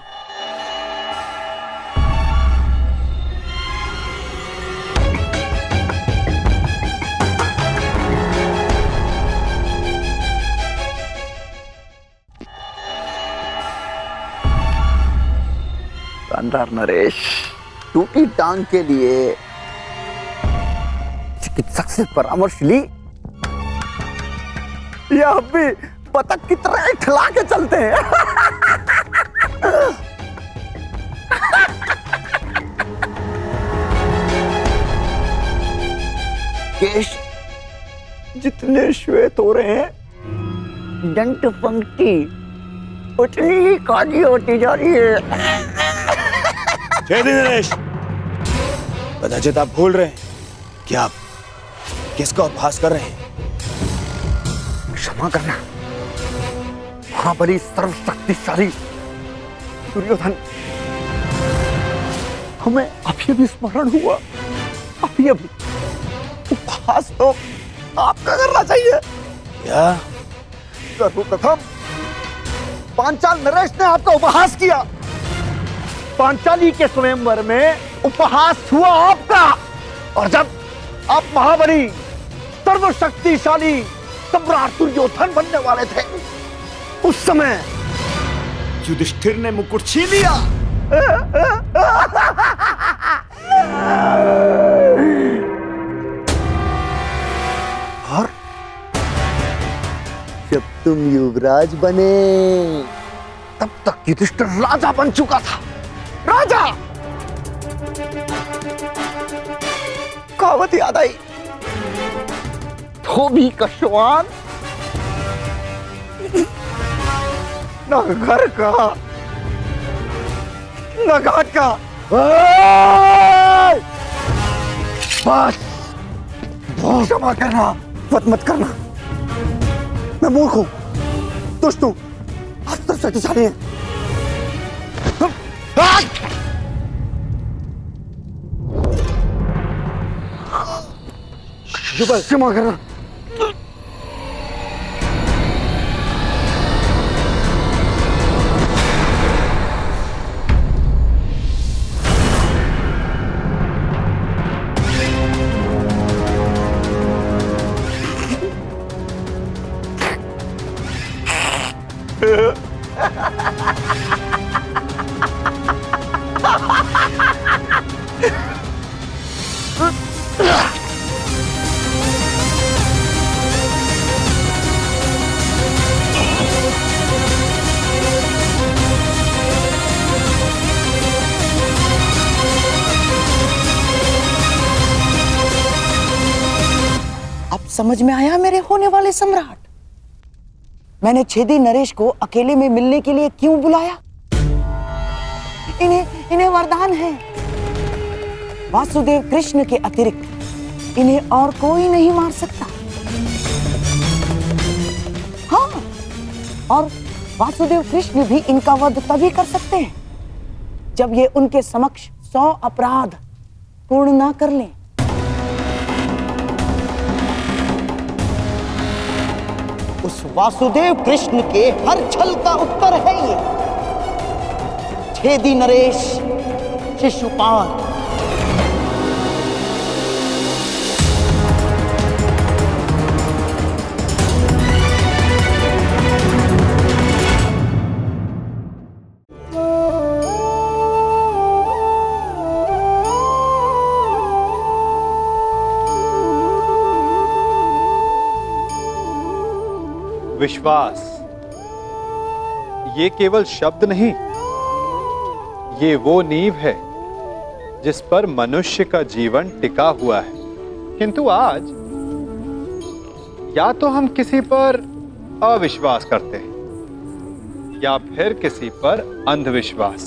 [SPEAKER 1] शानदार नरेश, टूटी टांग के लिए चिकित्सक से परामर्श ली या अब भी पतंग की तरह ठिला के चलते हैं? केश जितने श्वेत हो रहे हैं, दंत पंक्ति उतनी ही काली होती जा रही है।
[SPEAKER 12] छेदी नरेश, कदाचित आप भूल रहे हैं कि आप किसका उपहास कर रहे हैं।
[SPEAKER 1] क्षमा करना महाबली सर्वशक्तिशाली दुर्योधन, हमें अभी भी स्मरण हुआ। अभी उपहास तो आपका करना चाहिए।
[SPEAKER 12] क्या?
[SPEAKER 1] सर्वप्रथम पांचाल नरेश ने आपका उपहास किया। पांचाली के स्वयंवर में उपहास हुआ आपका, और जब आप महाबली सर्वशक्तिशाली सम्राट दुर्योधन बनने वाले थे, उस समय युधिष्ठिर ने मुकुट छीन लिया। और जब तुम युवराज बने, तब तक युधिष्ठिर राजा बन चुका था। राजा! कहावत याद आई, धोबी का श्वान न घर का न घाट का। बस क्षमा करना, मत करना। मैं मूर्ख हूं, दुष्ट हूं, अस्त्र शक्तिशाली है। क्षमा करना।
[SPEAKER 10] समझ में आया मेरे होने वाले सम्राट? मैंने छेदी नरेश को अकेले में मिलने के लिए क्यों बुलाया? इन्हें वरदान है, वासुदेव कृष्ण के अतिरिक्त इन्हें और कोई नहीं मार सकता। हाँ, और वासुदेव कृष्ण भी इनका वध तभी कर सकते हैं जब ये उनके समक्ष 100 अपराध पूर्ण ना कर लें। उस वासुदेव कृष्ण के हर छल का उत्तर है ये छेदी नरेश शिशुपाल।
[SPEAKER 5] विश्वास ये केवल शब्द नहीं, ये वो नींव है जिस पर मनुष्य का जीवन टिका हुआ है। किंतु आज या तो हम किसी पर अविश्वास करते हैं या फिर किसी पर अंधविश्वास।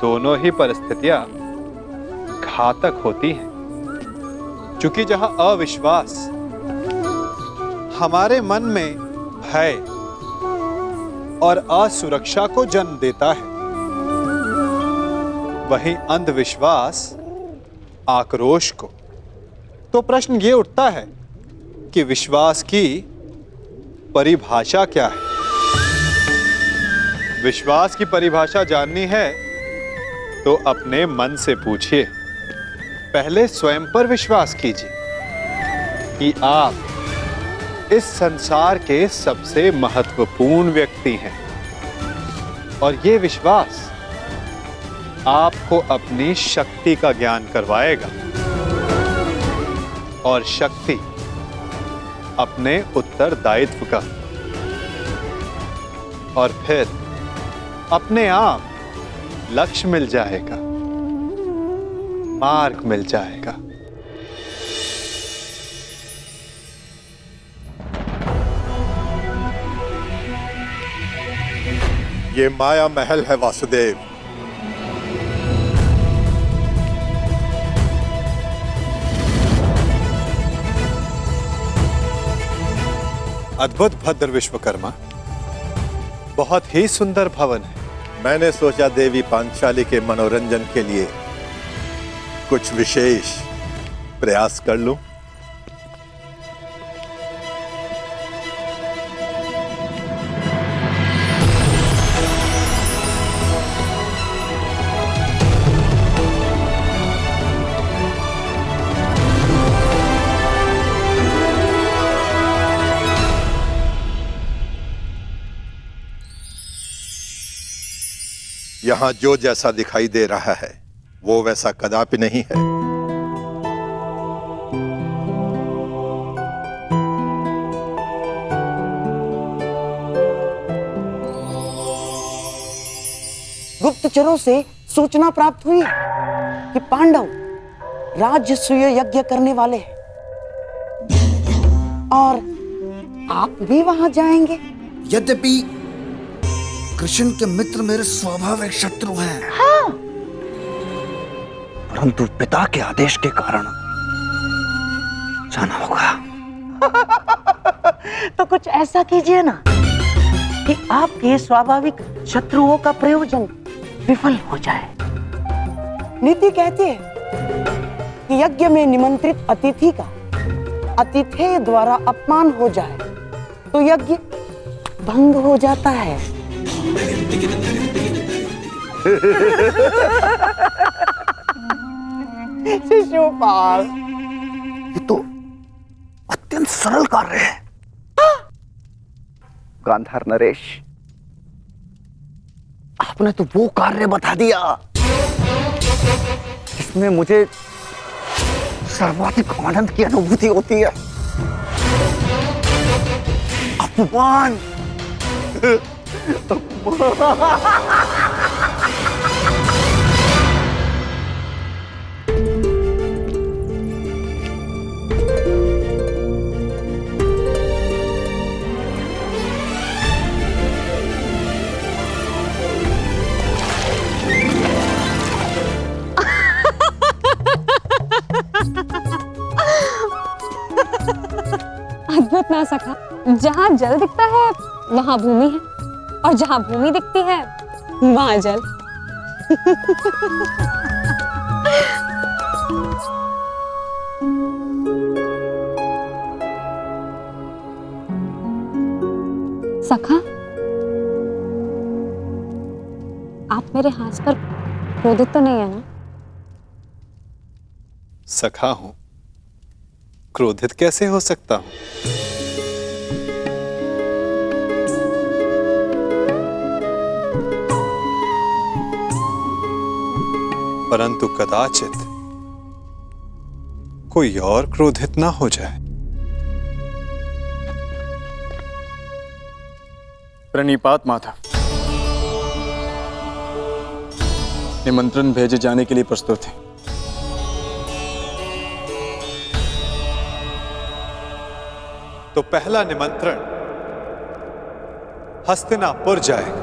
[SPEAKER 5] दोनों ही परिस्थितियां घातक होती हैं, क्योंकि जहां अविश्वास हमारे मन में भय और असुरक्षा को जन्म देता है, वहीं अंधविश्वास आक्रोश को। तो प्रश्न ये उठता है कि विश्वास की परिभाषा क्या है? विश्वास की परिभाषा जाननी है तो अपने मन से पूछिए। पहले स्वयं पर विश्वास कीजिए कि आप इस संसार के सबसे महत्वपूर्ण व्यक्ति हैं, और ये विश्वास आपको अपनी शक्ति का ज्ञान करवाएगा और शक्ति अपने उत्तरदायित्व का, और फिर अपने आप लक्ष्य मिल जाएगा, मार्ग मिल जाएगा।
[SPEAKER 6] ये माया महल है वासुदेव।
[SPEAKER 5] अद्भुत भद्र विश्वकर्मा, बहुत ही सुंदर भवन है।
[SPEAKER 6] मैंने सोचा देवी पांचाली के मनोरंजन के लिए कुछ विशेष प्रयास कर लूं। यहां जो जैसा दिखाई दे रहा है वो वैसा कदापि नहीं है।
[SPEAKER 10] गुप्तचरों से सूचना प्राप्त हुई है कि पांडव राजसूय यज्ञ करने वाले हैं और आप भी वहां जाएंगे।
[SPEAKER 1] यद्यपि कृष्ण के मित्र मेरे स्वाभाविक शत्रु हैं,
[SPEAKER 10] हाँ,
[SPEAKER 1] परंतु पिता के आदेश के कारण जाना होगा।
[SPEAKER 10] तो कुछ ऐसा कीजिए ना कि आपके स्वाभाविक शत्रुओं का प्रयोजन विफल हो जाए। नीति कहती है कि यज्ञ में निमंत्रित अतिथि का अतिथेय द्वारा अपमान हो जाए तो यज्ञ भंग हो जाता है। शिशुपाल,
[SPEAKER 1] ये तो अत्यंत सरल कार्य है। गांधार नरेश, आपने तो वो कार्य बता दिया जिसमें मुझे सर्वाधिक आनंद की अनुभूति होती है। अपमान।
[SPEAKER 13] अद्भुत ना सखा, जहाँ जल दिखता है वहाँ भूमि है, और जहाँ भूमि दिखती है वहाँ जल। सखा, आप मेरे हाथ पर क्रोधित तो नहीं है ना?
[SPEAKER 8] सखा हूं, क्रोधित कैसे हो सकता हूं? परंतु कदाचित कोई और क्रोधित ना हो जाए।
[SPEAKER 3] प्रणिपात माता, निमंत्रण भेजे जाने के लिए प्रस्तुत हैं।
[SPEAKER 8] तो पहला निमंत्रण हस्तिनापुर जाएगा।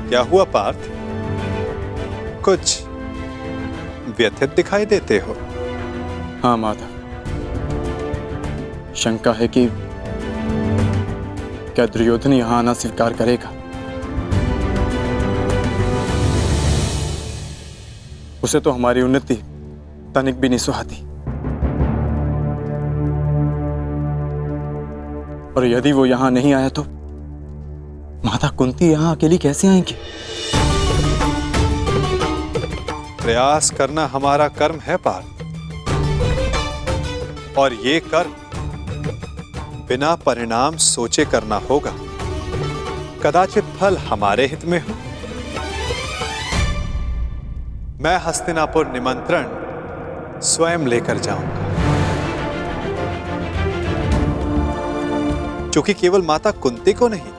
[SPEAKER 8] क्या हुआ पार्थ, कुछ व्यथित दिखाई देते हो?
[SPEAKER 3] हाँ माता, शंका है कि क्या दुर्योधन यहां आना स्वीकार करेगा? उसे तो हमारी उन्नति तनिक भी नहीं सुहाती, और यदि वो यहां नहीं आया तो माता कुंती यहां अकेली कैसे आएंगी?
[SPEAKER 8] प्रयास करना हमारा कर्म है पार्थ, और ये कर्म बिना परिणाम सोचे करना होगा। कदाचित फल हमारे हित में हो। मैं हस्तिनापुर निमंत्रण स्वयं लेकर जाऊंगा, क्योंकि केवल माता कुंती को नहीं,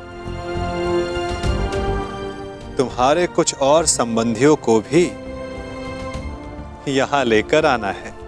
[SPEAKER 8] तुम्हारे कुछ और संबंधियों को भी यहां लेकर आना है।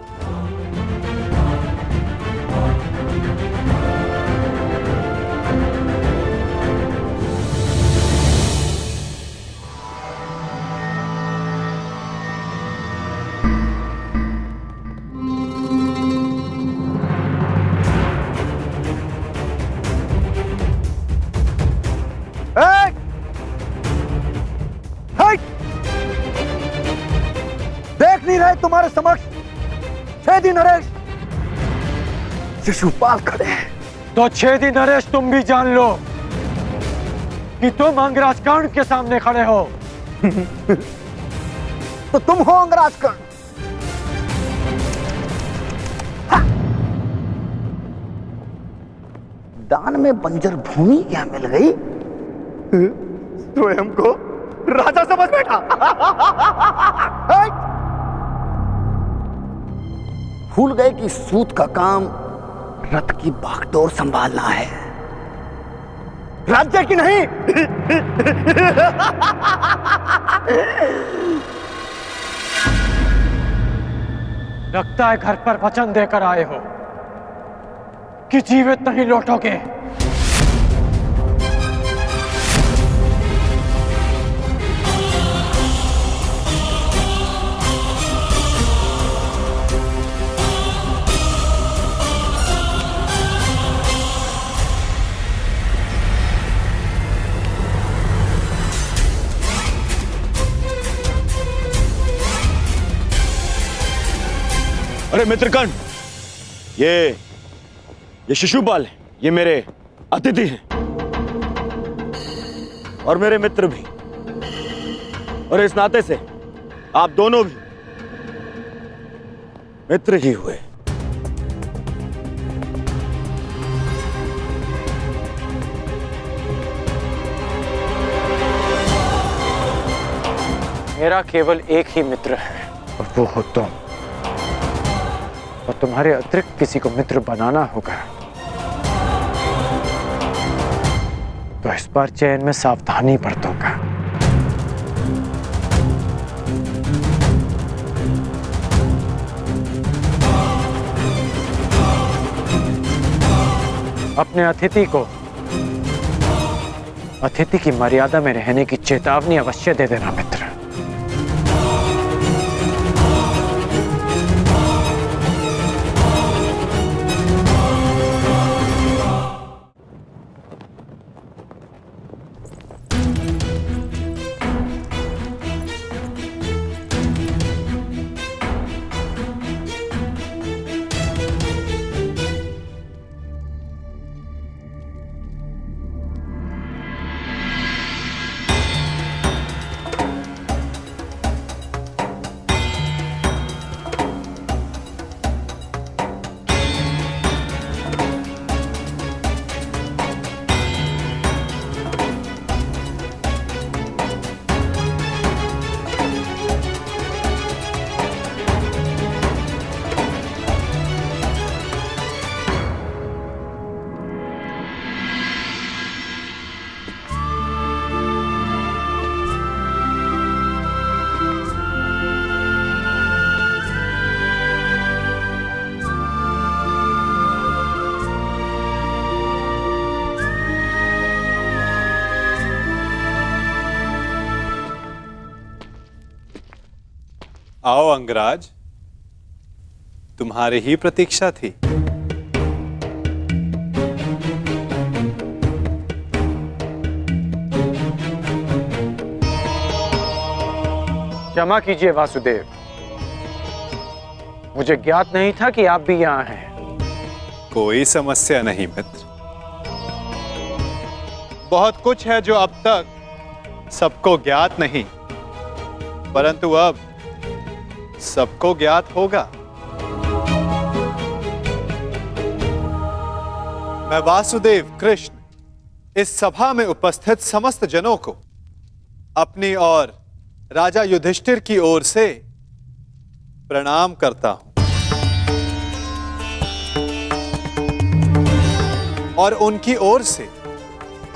[SPEAKER 1] देख नहीं रहे तुम्हारे समक्ष छेदी नरेश शिशुपाल खड़े हैं।
[SPEAKER 3] तो छेदी नरेश, तुम भी जान लो कि तुम अंगराज कर्ण के सामने खड़े हो।
[SPEAKER 1] तो तुम हो अंगराज कर्ण। दान में बंजर भूमि क्या मिल गई? स्वयं को राजा समझ बैठा। भूल गए कि सूत का काम रथ की बागडोर संभालना है, राज्य की नहीं।
[SPEAKER 3] लगता है घर पर वचन देकर आए हो कि जीवित नहीं लौटोगे।
[SPEAKER 12] अरे मित्रगण, ये शिशुपाल है, ये मेरे अतिथि हैं और मेरे मित्र भी, और इस नाते से आप दोनों भी मित्र ही हुए।
[SPEAKER 3] मेरा केवल एक ही मित्र है और वो हो तुम, और तुम्हारे अतिरिक्त किसी को मित्र बनाना होगा तो इस बार चयन में सावधानी बरतूंगा। अपने अतिथि को अतिथि की मर्यादा में रहने की चेतावनी अवश्य दे देना मित्र।
[SPEAKER 8] आओ अंगराज, तुम्हारी ही प्रतीक्षा थी।
[SPEAKER 3] क्षमा कीजिए वासुदेव, मुझे ज्ञात नहीं था कि आप भी यहाँ हैं।
[SPEAKER 8] कोई समस्या नहीं मित्र, बहुत कुछ है जो अब तक सबको ज्ञात नहीं, परंतु अब सबको ज्ञात होगा। मैं वासुदेव कृष्ण इस सभा में उपस्थित समस्त जनों को अपनी और राजा युधिष्ठिर की ओर से प्रणाम करता हूं और उनकी ओर से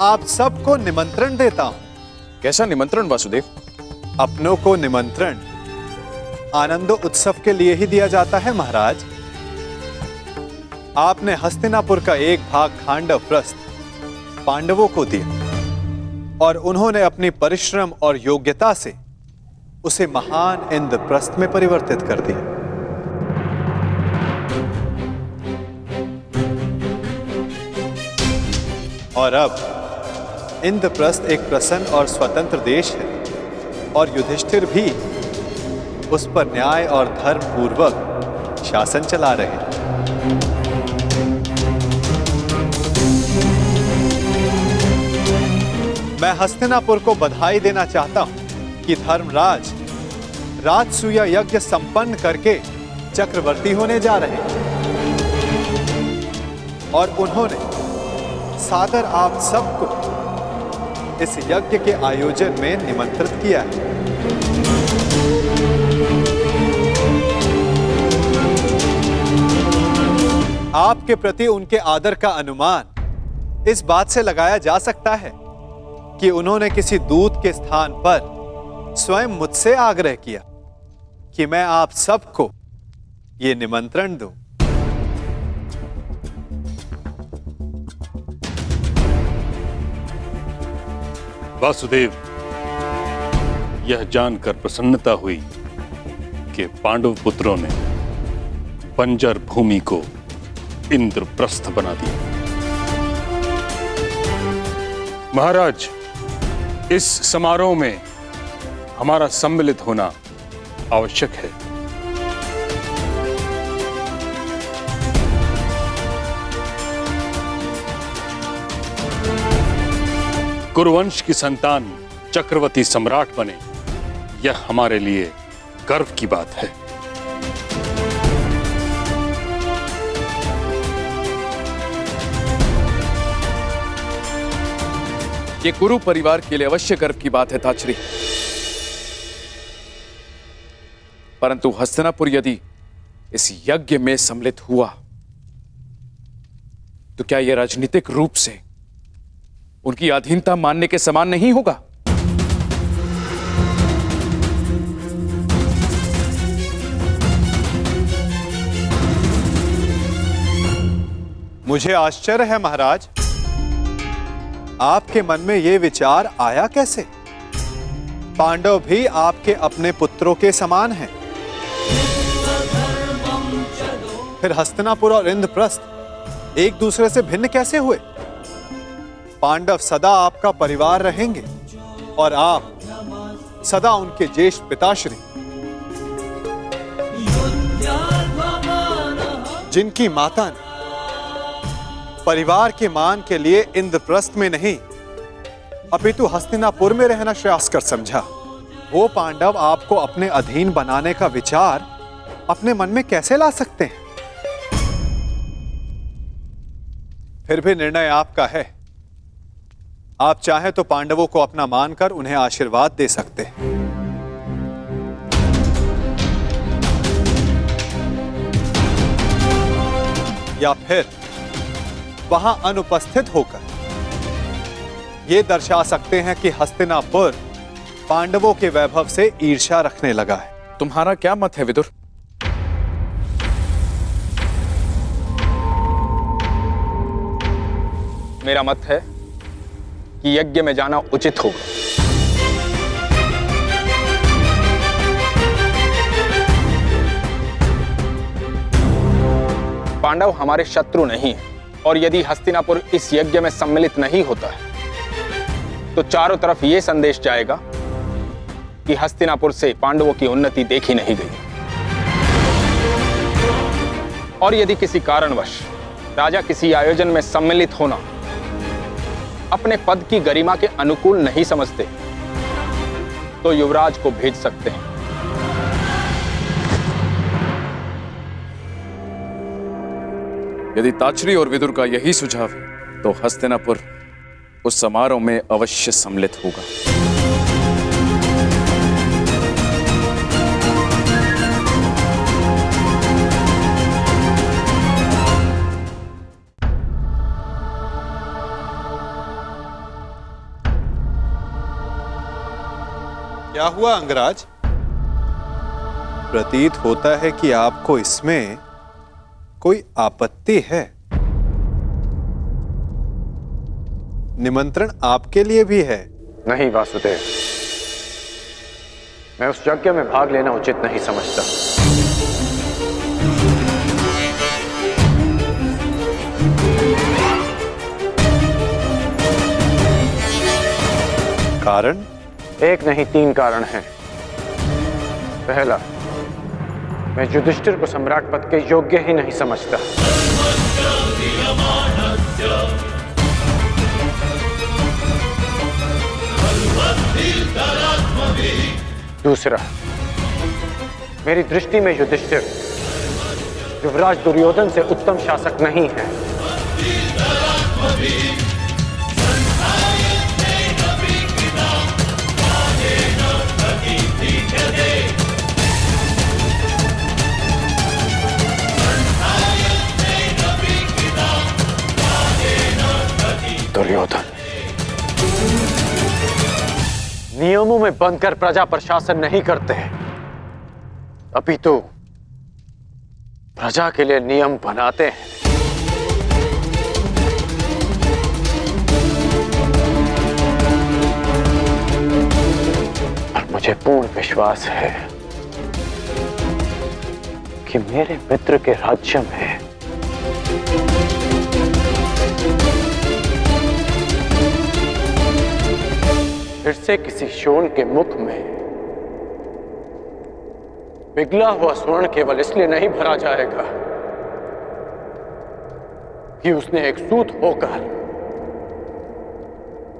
[SPEAKER 8] आप सबको निमंत्रण देता हूं।
[SPEAKER 12] कैसा निमंत्रण वासुदेव?
[SPEAKER 8] अपनों को निमंत्रण आनंदो उत्सव के लिए ही दिया जाता है महाराज। आपने हस्तिनापुर का एक भाग खांडव प्रस्थ पांडवों को दिया और उन्होंने अपनी परिश्रम और योग्यता से उसे महान इंद्रप्रस्थ में परिवर्तित कर दिया। और अब इंद्रप्रस्थ एक प्रसन्न और स्वतंत्र देश है और युधिष्ठिर भी उस पर न्याय और धर्म पूर्वक शासन चला रहे हैं। मैं हस्तिनापुर को बधाई देना चाहता हूं कि धर्मराज राजसूय यज्ञ संपन्न करके चक्रवर्ती होने जा रहे हैं और उन्होंने सादर आप सबको इस यज्ञ के आयोजन में निमंत्रित किया है। आपके प्रति उनके आदर का अनुमान इस बात से लगाया जा सकता है कि उन्होंने किसी दूत के स्थान पर स्वयं मुझसे आग्रह किया कि मैं आप सबको ये निमंत्रण दूं।
[SPEAKER 2] वासुदेव, यह जानकर प्रसन्नता हुई कि पांडव पुत्रों ने बंजर भूमि को इंद्रप्रस्थ बना दिया। महाराज, इस समारोह में हमारा सम्मिलित होना आवश्यक है। कुरुवंश की संतान चक्रवर्ती सम्राट बने, यह हमारे लिए गर्व की बात है।
[SPEAKER 14] ये कुरु परिवार के लिए अवश्य गर्व की बात है ताचरी। परंतु हस्तिनापुर यदि इस यज्ञ में सम्मिलित हुआ तो क्या यह राजनीतिक रूप से उनकी अधीनता मानने के समान नहीं होगा?
[SPEAKER 8] मुझे आश्चर्य है महाराज, आपके मन में यह विचार आया कैसे? पांडव भी आपके अपने पुत्रों के समान हैं। फिर हस्तिनापुर और इंद्रप्रस्थ एक दूसरे से भिन्न कैसे हुए? पांडव सदा आपका परिवार रहेंगे और आप सदा उनके ज्येष्ठ पिताश्री, जिनकी माता ने परिवार के मान के लिए इंद्रप्रस्थ में नहीं अपितु हस्तिनापुर में रहना श्रेयस्कर समझा, वो पांडव आपको अपने अधीन बनाने का विचार अपने मन में कैसे ला सकते हैं? फिर भी निर्णय आपका है। आप चाहे तो पांडवों को अपना मानकर उन्हें आशीर्वाद दे सकते हैं। या फिर वहां अनुपस्थित होकर यह दर्शा सकते हैं कि हस्तिनापुर पांडवों के वैभव से ईर्ष्या रखने लगा है।
[SPEAKER 14] तुम्हारा क्या मत है विदुर?
[SPEAKER 3] मेरा मत है कि यज्ञ में जाना उचित होगा। पांडव हमारे शत्रु नहीं हैं, और यदि हस्तिनापुर इस यज्ञ में सम्मिलित नहीं होता है तो चारों तरफ यह संदेश जाएगा कि हस्तिनापुर से पांडवों की उन्नति देखी नहीं गई। और यदि किसी कारणवश राजा किसी आयोजन में सम्मिलित होना अपने पद की गरिमा के अनुकूल नहीं समझते तो युवराज को भेज सकते हैं।
[SPEAKER 14] यदि ताचरी और विदुर का यही सुझाव है तो हस्तिनापुर उस समारोह में अवश्य सम्मिलित होगा।
[SPEAKER 8] क्या हुआ अंगराज? प्रतीत होता है कि आपको इसमें कोई आपत्ति है। निमंत्रण आपके लिए भी है।
[SPEAKER 3] नहीं वासुदेव, मैं उस यज्ञ में भाग लेना उचित नहीं समझता।
[SPEAKER 8] कारण?
[SPEAKER 3] एक नहीं 3 कारण हैं। पहला, मैं युधिष्ठिर को सम्राट पद के योग्य ही नहीं समझता। दूसरा, मेरी दृष्टि में युधिष्ठिर युवराज दुर्योधन से उत्तम शासक नहीं है। दुर्योधन नियमों में बंधकर प्रजा पर शासन नहीं करते, अपितु प्रजा के लिए नियम बनाते हैं। और मुझे पूर्ण विश्वास है कि मेरे मित्र के राज्य में फिर से किसी शोण के मुख में पिघला हुआ स्वर्ण केवल इसलिए नहीं भरा जाएगा कि उसने एक सूत होकर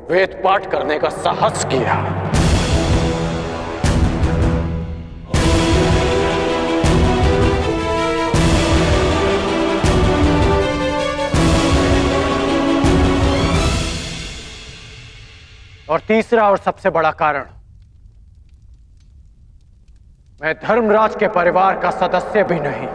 [SPEAKER 3] वेद पाठ करने का साहस किया। और तीसरा और सबसे बड़ा कारण, मैं धर्मराज के परिवार का सदस्य भी नहीं।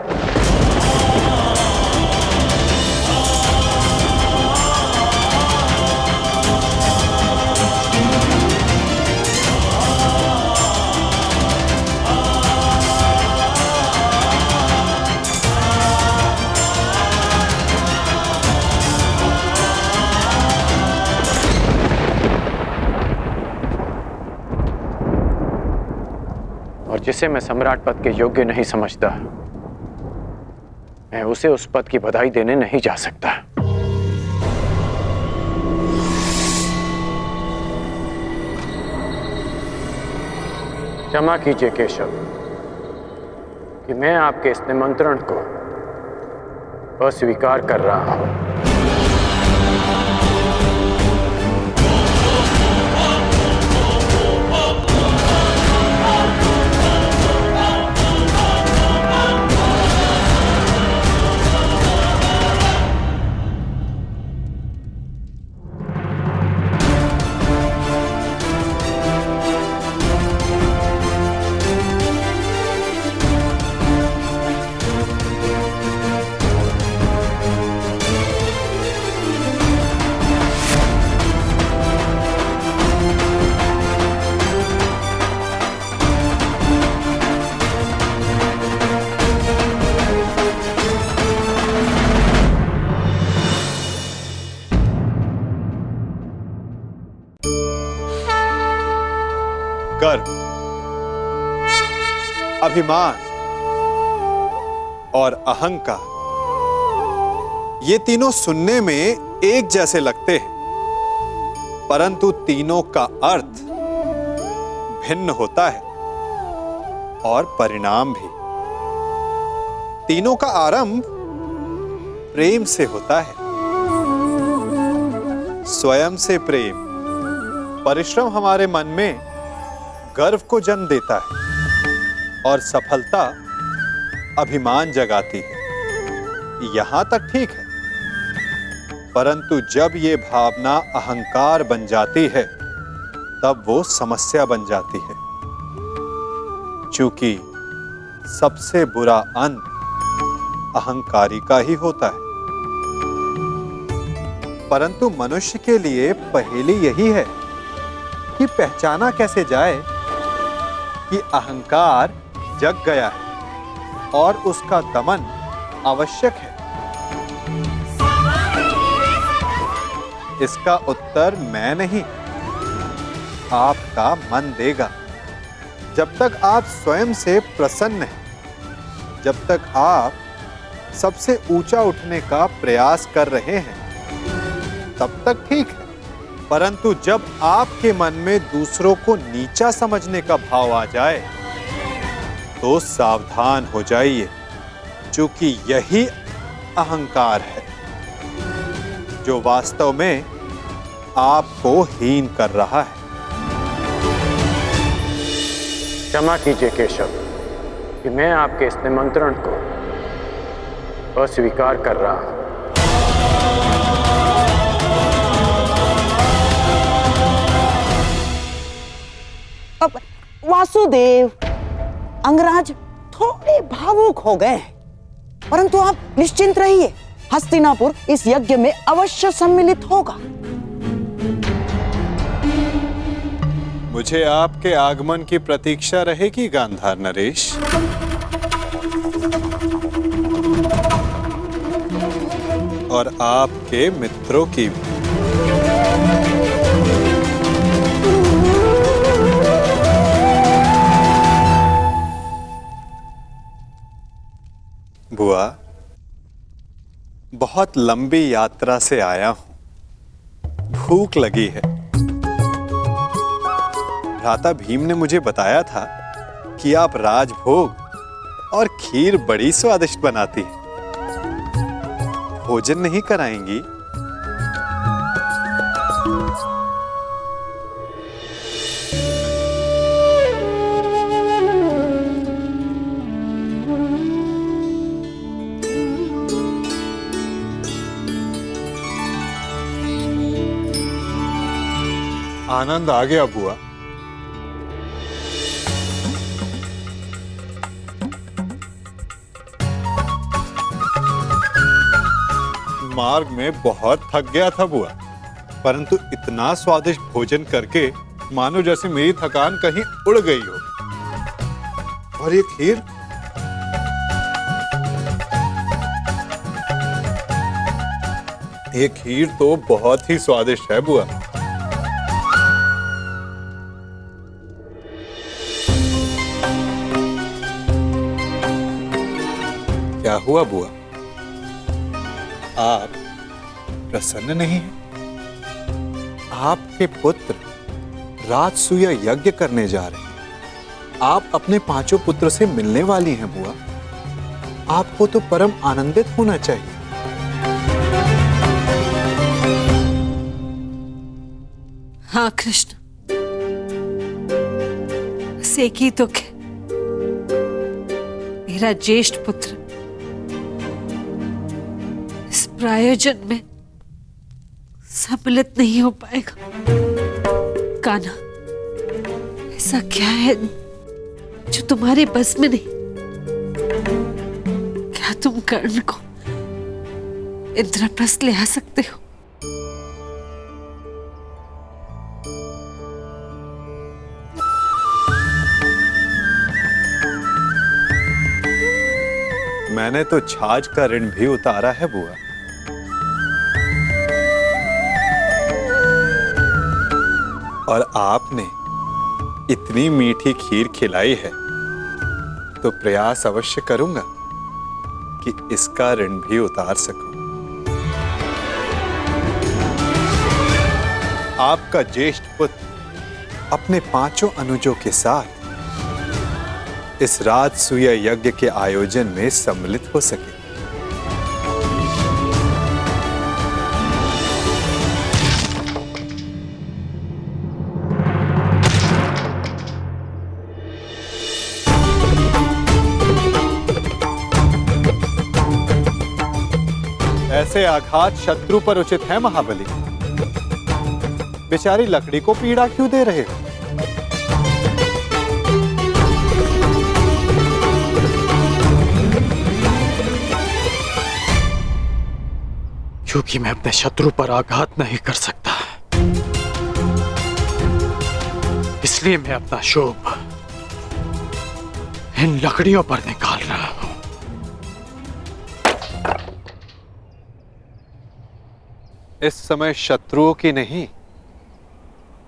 [SPEAKER 3] और जिसे मैं सम्राट पद के योग्य नहीं समझता, मैं उसे उस पद की बधाई देने नहीं जा सकता। क्षमा कीजिए केशव कि मैं आपके इस निमंत्रण को अस्वीकार कर रहा हूं।
[SPEAKER 8] गर्व, अभिमान और अहंकार, ये तीनों सुनने में एक जैसे लगते हैं, परंतु तीनों का अर्थ भिन्न होता है और परिणाम भी। तीनों का आरंभ प्रेम से होता है। स्वयं से प्रेम, परिश्रम हमारे मन में गर्व को जन्म देता है और सफलता अभिमान जगाती है। यहां तक ठीक है, परंतु जब ये भावना अहंकार बन जाती है तब वो समस्या बन जाती है, क्योंकि सबसे बुरा अंत अहंकारी का ही होता है। परंतु मनुष्य के लिए पहेली यही है कि पहचाना कैसे जाए कि अहंकार जग गया है और उसका दमन आवश्यक है। इसका उत्तर मैं नहीं, आपका मन देगा। जब तक आप स्वयं से प्रसन्न हैं, जब तक आप सबसे ऊंचा उठने का प्रयास कर रहे हैं, तब तक ठीक है। परंतु जब आपके मन में दूसरों को नीचा समझने का भाव आ जाए तो सावधान हो जाइए, क्योंकि यही अहंकार है जो वास्तव में आपको हीन कर रहा है।
[SPEAKER 3] क्षमा कीजिए केशव कि मैं आपके इस निमंत्रण को अस्वीकार कर रहा हूं।
[SPEAKER 10] अब वासुदेव, अंगराज थोड़े भावुक हो गए हैं, परंतु आप निश्चिंत रहिए, हस्तिनापुर इस यज्ञ में अवश्य सम्मिलित होगा।
[SPEAKER 8] मुझे आपके आगमन की प्रतीक्षा रहेगी गांधार नरेश। और आपके मित्रों की भी। बुआ, बहुत लंबी यात्रा से आया हूं, भूख लगी है। भ्राता भीम ने मुझे बताया था कि आप राजभोग और खीर बड़ी स्वादिष्ट बनाती है। भोजन नहीं कराएंगी?
[SPEAKER 6] आनंद आ गया बुआ। मार्ग में बहुत थक गया था बुआ, परंतु इतना स्वादिष्ट भोजन करके मानो जैसे मेरी थकान कहीं उड़ गई हो। और ये खीर, ये खीर तो बहुत ही स्वादिष्ट है बुआ। क्या हुआ बुआ, आप प्रसन्न नहीं हैं? आपके पुत्र राजसूय यज्ञ करने जा रहे हैं। आप अपने पांचों पुत्र से मिलने वाली हैं बुआ। आपको तो परम आनंदित होना चाहिए।
[SPEAKER 15] हाँ कृष्ण, बस एक ही दुख है, मेरा ज्येष्ठ पुत्र इस प्रायोजन में सम्मिलित नहीं हो पाएगा। कान्हा, ऐसा क्या है जो तुम्हारे बस में नहीं? क्या तुम कर्ण को इंद्रप्रस्थ ले आ सकते हो?
[SPEAKER 6] मैंने तो छाछ का ऋण भी उतारा है बुआ। और आपने इतनी मीठी खीर खिलाई है तो प्रयास अवश्य करूंगा कि इसका ऋण भी उतार सकूं। आपका ज्येष्ठ पुत्र अपने पांचों अनुजों के साथ इस राजसूय यज्ञ के आयोजन में सम्मिलित हो सके। ऐसे आघात शत्रु पर उचित है महाबली। बेचारी लकड़ी को पीड़ा क्यों दे रहे हो?
[SPEAKER 3] क्योंकि मैं अपने शत्रु पर आघात नहीं कर सकता, इसलिए मैं अपना शोभ इन लकड़ियों पर निकाल रहा हूं।
[SPEAKER 5] इस समय शत्रुओं की नहीं,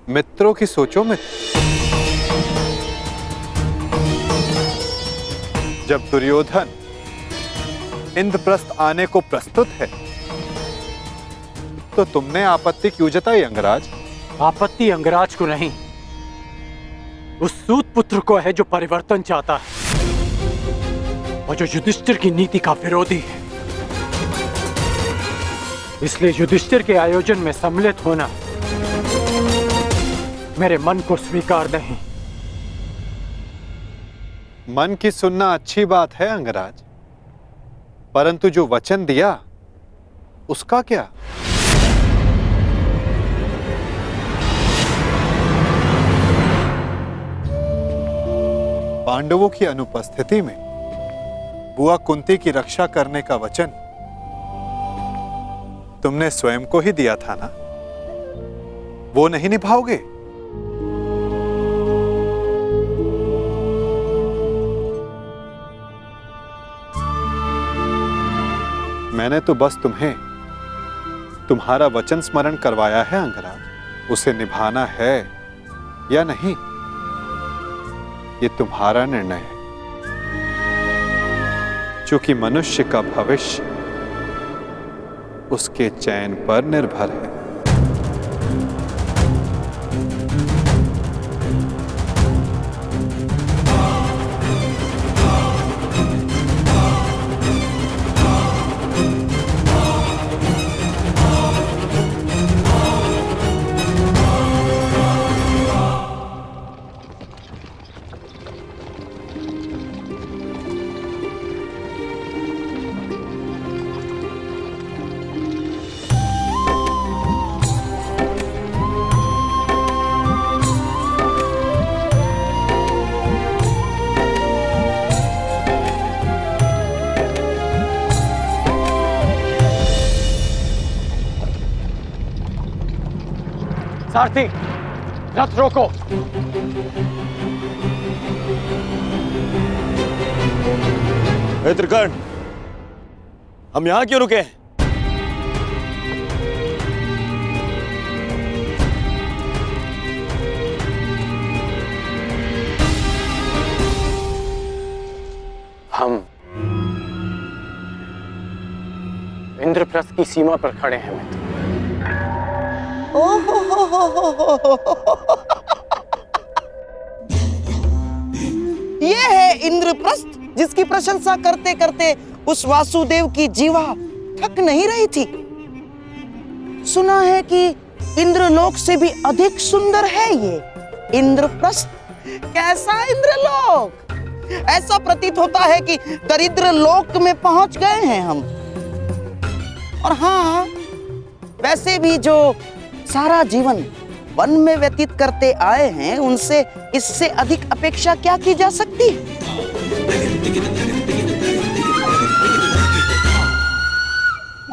[SPEAKER 5] मित्रों की सोचो में। जब दुर्योधन इंद्रप्रस्थ आने को प्रस्तुत है तो तुमने आपत्ति क्यों जताई अंगराज?
[SPEAKER 3] आपत्ति अंगराज को नहीं, उस सूत पुत्र को है जो परिवर्तन चाहता है और जो युधिष्ठिर की नीति का विरोधी है। इसलिए युधिष्ठिर के आयोजन में सम्मिलित होना मेरे मन को स्वीकार नहीं।
[SPEAKER 5] मन की सुनना अच्छी बात है अंगराज, परंतु जो वचन दिया उसका क्या? पांडवों की अनुपस्थिति में बुआ कुंती की रक्षा करने का वचन तुमने स्वयं को ही दिया था ना, वो नहीं निभाओगे? मैंने तो बस तुम्हें तुम्हारा वचन स्मरण करवाया है अंगराज। उसे निभाना है या नहीं, ये तुम्हारा निर्णय है। क्योंकि मनुष्य का भविष्य उसके चयन पर निर्भर है।
[SPEAKER 3] सारथी, रथ रोको।
[SPEAKER 12] त्रिकर्ण, हम यहां क्यों रुके?
[SPEAKER 3] हम इंद्रप्रस्थ की सीमा पर खड़े हैं मित्र।
[SPEAKER 10] ये है इंद्रप्रस्थ जिसकी प्रशंसा करते करते उस वासुदेव की जीवा थक नहीं रही थी। सुना है कि इंद्रलोक से भी अधिक सुंदर है ये इंद्रप्रस्थ। कैसा इंद्रलोक? ऐसा प्रतीत होता है कि दरिद्र लोक में पहुंच गए हैं हम। और हाँ, वैसे भी जो सारा जीवन वन में व्यतीत करते आए हैं, उनसे इससे अधिक अपेक्षा क्या की जा सकती है?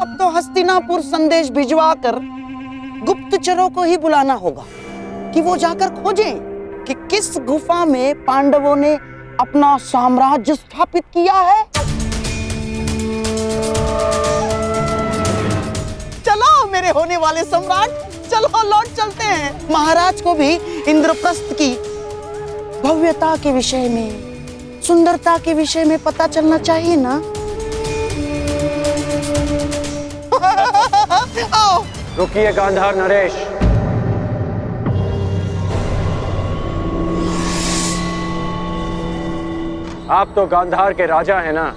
[SPEAKER 10] अब तो हस्तिनापुर संदेश भिजवाकर गुप्तचरों को ही बुलाना होगा कि वो जाकर खोजें कि किस गुफा में पांडवों ने अपना साम्राज्य स्थापित किया है। चलो मेरे होने वाले सम्राट, चलो लौट चलते हैं। महाराज को भी इंद्रप्रस्थ की भव्यता के विषय में, सुंदरता के विषय में पता चलना चाहिए ना। आओ।
[SPEAKER 3] रुकिए गांधार नरेश। आप तो गांधार के राजा हैं ना,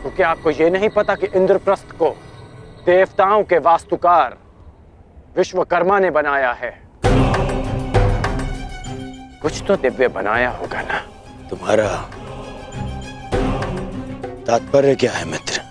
[SPEAKER 3] तो क्या आपको ये नहीं पता कि इंद्रप्रस्थ को देवताओं के वास्तुकार विश्वकर्मा ने बनाया है? कुछ तो दिव्य बनाया होगा ना।
[SPEAKER 12] तुम्हारा तात्पर्य क्या है मित्र?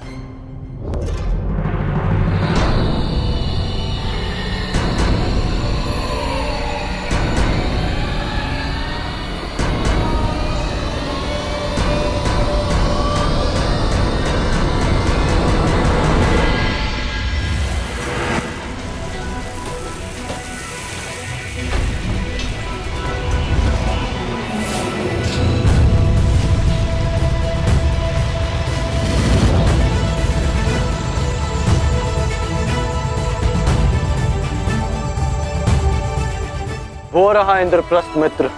[SPEAKER 3] वो रहा इंद्रप्रस्थ मित्र।